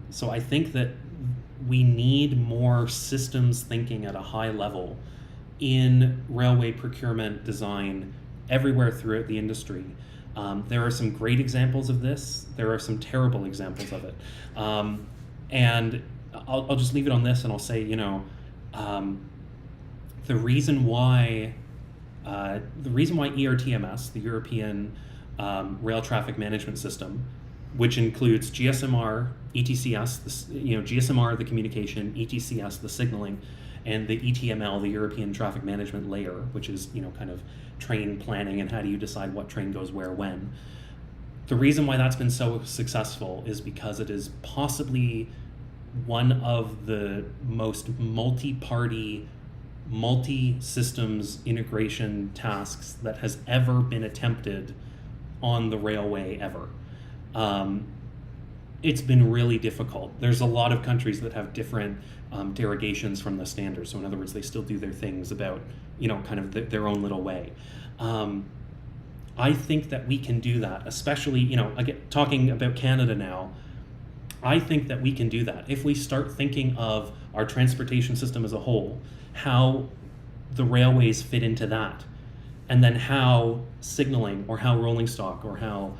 So I think that we need more systems thinking at a high level in railway procurement design everywhere throughout the industry. There are some great examples of this. There are some terrible examples of it. And I'll just leave it on this, and I'll say, the reason why ERTMS, the European Rail Traffic Management System, which includes GSMR, ETCS, GSMR, the communication, ETCS, the signaling, and the ETML, the European Traffic Management Layer, which is, kind of train planning and how do you decide what train goes where when. The reason why that's been so successful is because it is possibly one of the most multi-party, multi-systems integration tasks that has ever been attempted on the railway ever. It's been really difficult. There's a lot of countries that have different derogations from the standards. So in other words, they still do their things about, kind of their own little way. I think that we can do that, especially, again, talking about Canada now, I think that we can do that. If we start thinking of our transportation system as a whole, how the railways fit into that, and then how signaling or how rolling stock or how,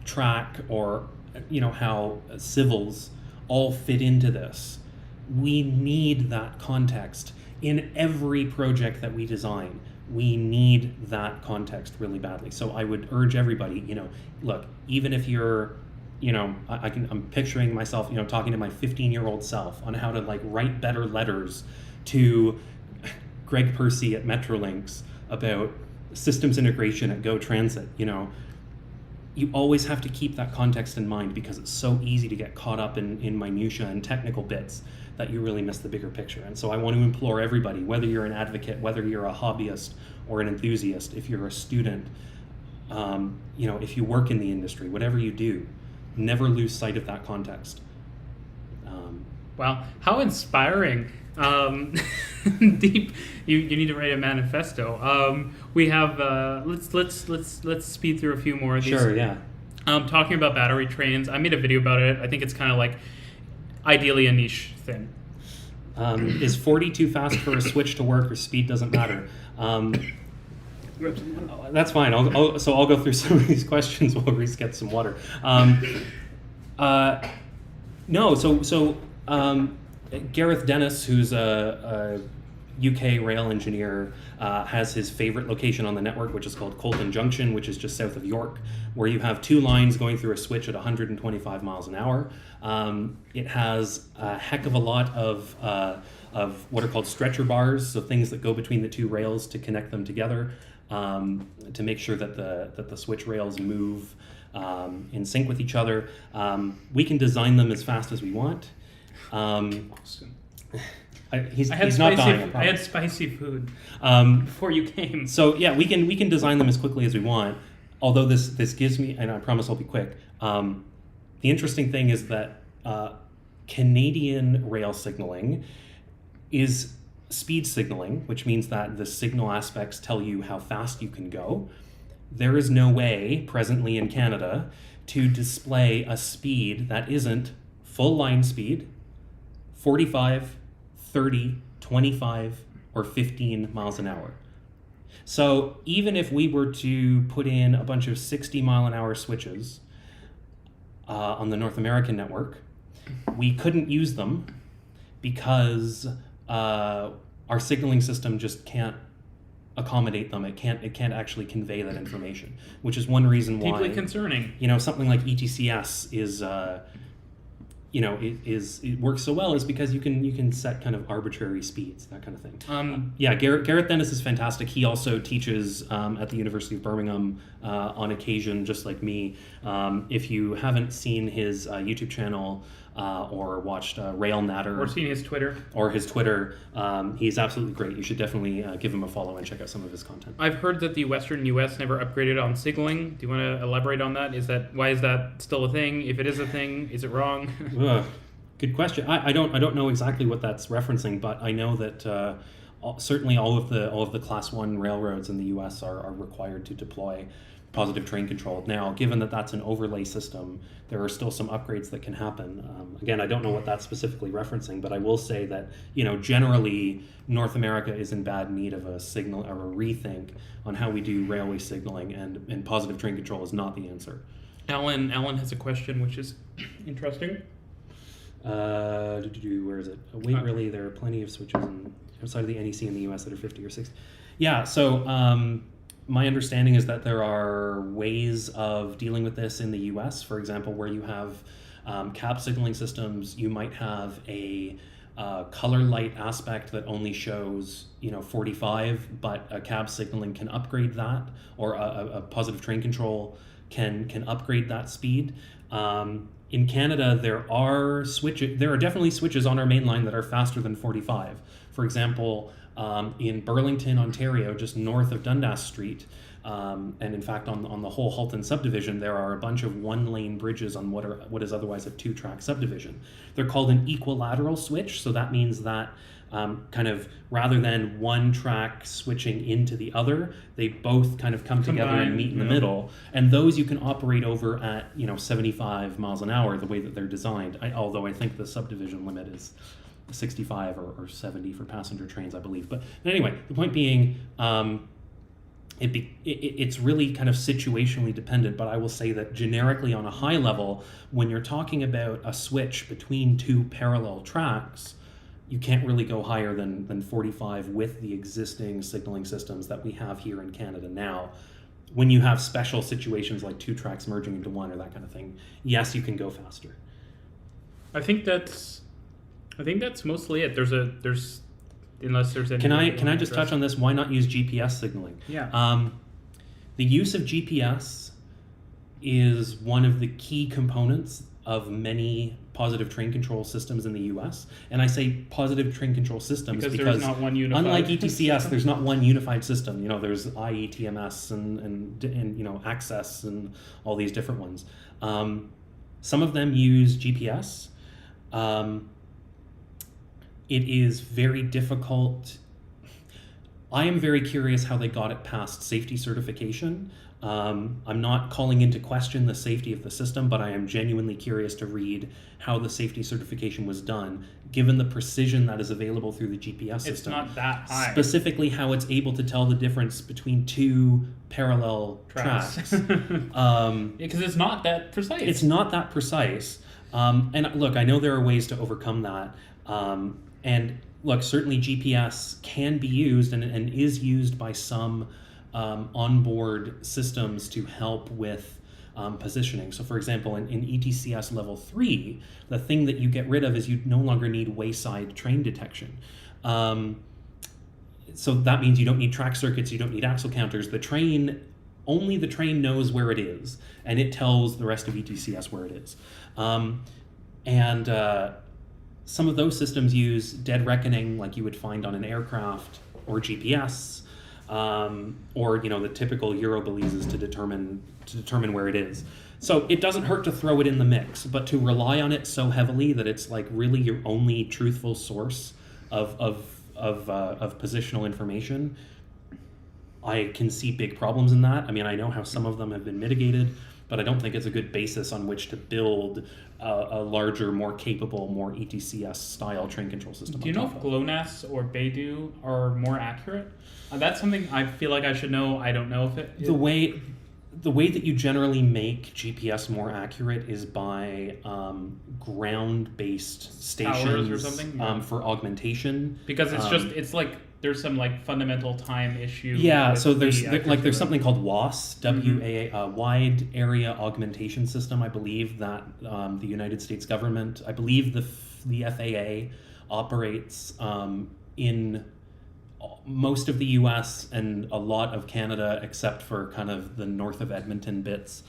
track or, how civils all fit into this. We need that context in every project that we design. We need that context really badly. So I would urge everybody, look, even if you're, I'm picturing myself, talking to my 15-year-old self on how to write better letters to Greg Percy at Metrolinks about systems integration at Go Transit. You always have to keep that context in mind because it's so easy to get caught up in minutia and technical bits that you really miss the bigger picture. And so I want to implore everybody, whether you're an advocate, whether you're a hobbyist or an enthusiast, if you're a student, if you work in the industry, whatever you do, never lose sight of that context. Wow, how inspiring. Deep. You need to write a manifesto. We have let's speed through a few more of these. Sure, yeah. Talking about battery trains, I made a video about it. I think it's kind of ideally a niche thing. Is 40 too fast for a switch to work, or speed doesn't matter? That's fine. I'll go through some of these questions while Reece gets some water. Gareth Dennis, who's a UK rail engineer, has his favorite location on the network, which is called Colton Junction, which is just south of York, where you have two lines going through a switch at 125 miles an hour. It has a heck of a lot of what are called stretcher bars, so things that go between the two rails to connect them together, to make sure that the switch rails move in sync with each other. We can design them as fast as we want. Awesome. He's not dying. I had spicy food before you came. So yeah, we can design them as quickly as we want. Although this gives me, and I promise I'll be quick. The interesting thing is that Canadian rail signaling is speed signaling, which means that the signal aspects tell you how fast you can go. There is no way presently in Canada to display a speed that isn't full line speed, 45, 30, 25, or 15 miles an hour. So even if we were to put in a bunch of 60 mile an hour switches on the North American network, we couldn't use them because our signaling system just can't accommodate them. It can't actually convey that information, which is one reason why deeply concerning. Something like ETCS is it works so well is because you can set kind of arbitrary speeds, that kind of thing. Gareth Dennis is fantastic. He also teaches at the University of Birmingham on occasion, just like me. If you haven't seen his YouTube channel or watched Rail Natter Or seen his Twitter. He's absolutely great. You should definitely give him a follow and check out some of his content. I've heard that the Western U.S. never upgraded on signaling. Do you want to elaborate on that? Why is that still a thing? If it is a thing, is it wrong? Good question. I don't know exactly what that's referencing, but I know that certainly all of the Class 1 railroads in the U.S. are required to deploy positive train control. Now, given that that's an overlay system, there are still some upgrades that can happen. Again, I don't know what that's specifically referencing, but I will say that generally North America is in bad need of a signal or a rethink on how we do railway signaling, and positive train control is not the answer. Alan has a question which is interesting. Where is it? Wait, really, there are plenty of switches outside of the NEC in the US that are 50 or 60. Yeah, so my understanding is that there are ways of dealing with this in the US. For example, where you have cab signaling systems, you might have a color light aspect that only shows 45, but a cab signaling can upgrade that, or a positive train control can upgrade that speed. In Canada, there are definitely switches on our main line that are faster than 45. For example, in Burlington, Ontario, just north of Dundas Street, and in fact on the whole Halton subdivision, there are a bunch of one-lane bridges on what is otherwise a two-track subdivision. They're called an equilateral switch, so that means that kind of rather than one track switching into the other, they both kind of come together and meet in the middle. And those you can operate over at 75 miles an hour, the way that they're designed. Although I think the subdivision limit is 65 or 70 for passenger trains, I believe. But anyway, the point being, it's really kind of situationally dependent, but I will say that generically on a high level, when you're talking about a switch between two parallel tracks, you can't really go higher than 45 with the existing signaling systems that we have here in Canada now. When you have special situations like two tracks merging into one or that kind of thing, yes, you can go faster. I think that's mostly it. Unless there's any. Can I just touch on this? Why not use GPS signaling? Yeah. The use of GPS is one of the key components of many positive train control systems in the U.S. And I say positive train control systems because there's not one unified. Unlike ETCS, there's not one unified system. There's IETMS and Access and all these different ones. Some of them use GPS. It is very difficult. I am very curious how they got it past safety certification. I'm not calling into question the safety of the system, but I am genuinely curious to read how the safety certification was done, given the precision that is available through the GPS system. It's not that high. Specifically, how it's able to tell the difference between two parallel tracks. Because it's not that precise. It's not that precise. And look, I know there are ways to overcome that. And look, certainly GPS can be used and is used by some onboard systems to help with positioning. So for example, in ETCS level 3, the thing that you get rid of is you no longer need wayside train detection. So that means you don't need track circuits, you don't need axle counters. Only the train knows where it is, and it tells the rest of ETCS where it is. Some of those systems use dead reckoning like you would find on an aircraft, or GPS, or the typical Eurobalises to determine where it is. So it doesn't hurt to throw it in the mix, but to rely on it so heavily that it's like really your only truthful source of positional information, I can see big problems in that. I mean, I know how some of them have been mitigated, but I don't think it's a good basis on which to build a larger, more capable, more ETCS style train control system. Do you know if GLONASS or Beidou are more accurate? That's something I feel like I should know. I don't know if it is. The way that you generally make GPS more accurate is by ground-based stations Towers or something? For augmentation. Because it's like there's some like fundamental time issue. Yeah, so there's something called WAAS, WAA, Wide Area Augmentation System. I believe that the United States government, I believe the FAA operates in most of the U.S. and a lot of Canada, except for kind of the north of Edmonton bits,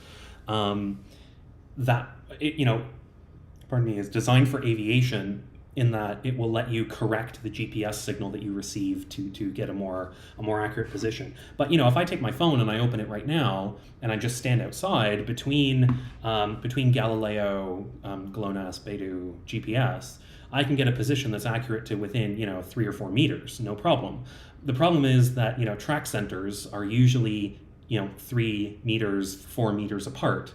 that is designed for aviation, in that it will let you correct the GPS signal that you receive to get a more accurate position. But if I take my phone and I open it right now and I just stand outside between Galileo, GLONASS, Beidou, GPS, I can get a position that's accurate to within 3 or 4 meters, no problem. The problem is that track centers are usually 3 meters, 4 meters apart.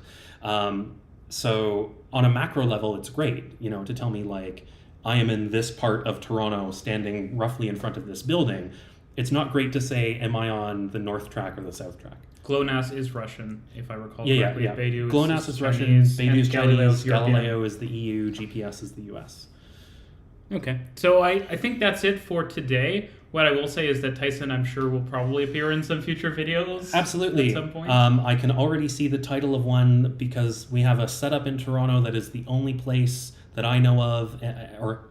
So on a macro level, it's great, to tell me like, I am in this part of Toronto standing roughly in front of this building. It's not great to say, am I on the north track or the south track? GLONASS is Russian, if I recall correctly. Yeah. Beidou GLONASS is Russian, Chinese, Beidou is Chinese, European. Galileo is the EU, GPS is the US. Okay, so I think that's it for today. What I will say is that Tyson, I'm sure, will probably appear in some future videos. Absolutely. At some point. I can already see the title of one, because we have a setup in Toronto that is the only place that I know of, or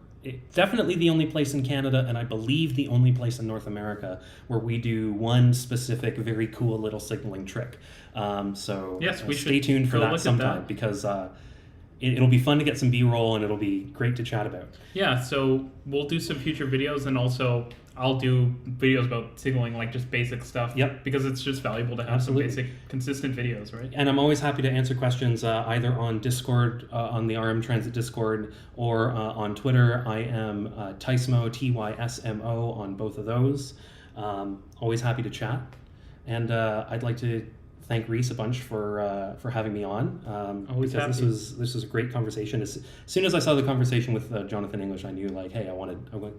definitely the only place in Canada, and I believe the only place in North America, where we do one specific, very cool little signaling trick. So yes, we stay tuned for that sometime, because it'll be fun to get some B-roll, and it'll be great to chat about. Yeah, so we'll do some future videos, and also I'll do videos about signaling, like just basic stuff. Yep. Because it's just valuable to have Absolutely. some basic, consistent videos, right? And I'm always happy to answer questions either on Discord, on the RMTransit Discord, or on Twitter. I am Tysmo, Tysmo, on both of those. Always happy to chat. And I'd like to thank Reece a bunch for having me on. Always happy. This was a great conversation. As soon as I saw the conversation with Jonathan English, I knew like, hey, I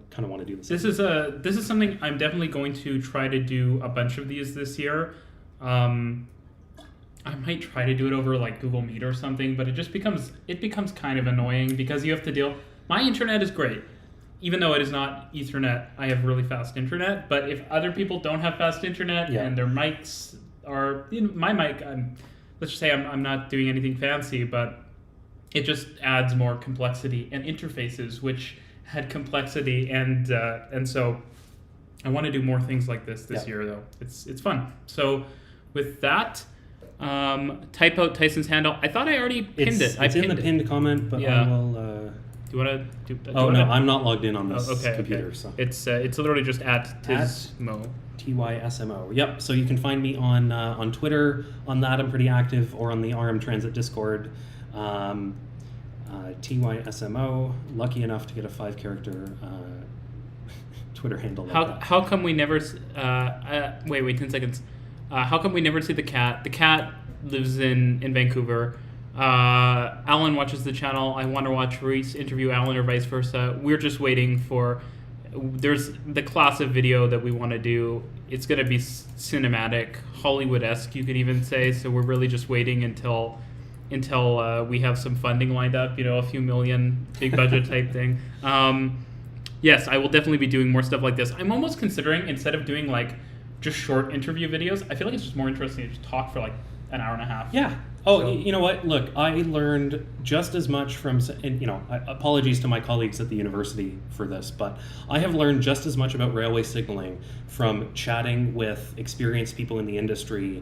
kind of want to do this. This is something I'm definitely going to try to do a bunch of these this year. I might try to do it over like Google Meet or something, but it becomes kind of annoying, because you have to deal. My internet is great. Even though it is not Ethernet, I have really fast internet. But if other people don't have fast internet and their mics are, my mic, let's just say I'm not doing anything fancy, but it just adds more complexity and interfaces, which had complexity, and so I want to do more things like this year, though. It's fun. So with that, type out Tyson's handle. I thought I already pinned it. It's in the pinned comment, but I will. Do you want to? I'm not logged in on this computer. Okay. So it's literally just at Tysmo. Tysmo. Yep. So you can find me on Twitter. On that, I'm pretty active, or on the RMTransit Discord. Tysmo. Lucky enough to get a 5-character Twitter handle. How come we never? Wait 10 seconds. How come we never see the cat? The cat lives in Vancouver. Alan watches the channel. I want to watch Reece interview Alan, or vice versa. We're just waiting for. There's the class of video that we want to do. It's going to be cinematic, Hollywood-esque, you could even say. So we're really just waiting until we have some funding lined up. A few million, big budget type thing. Yes, I will definitely be doing more stuff like this. I'm almost considering, instead of doing like just short interview videos, I feel like it's just more interesting to just talk for like an hour and a half. Yeah. Oh, you know what? Look, I learned just as much from, and apologies to my colleagues at the university for this, but I have learned just as much about railway signaling from chatting with experienced people in the industry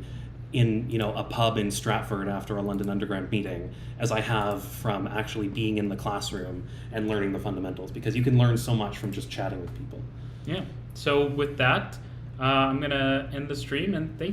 in a pub in Stratford after a London Underground meeting, as I have from actually being in the classroom and learning the fundamentals, because you can learn so much from just chatting with people. Yeah. So with that, I'm gonna end the stream, and thank you.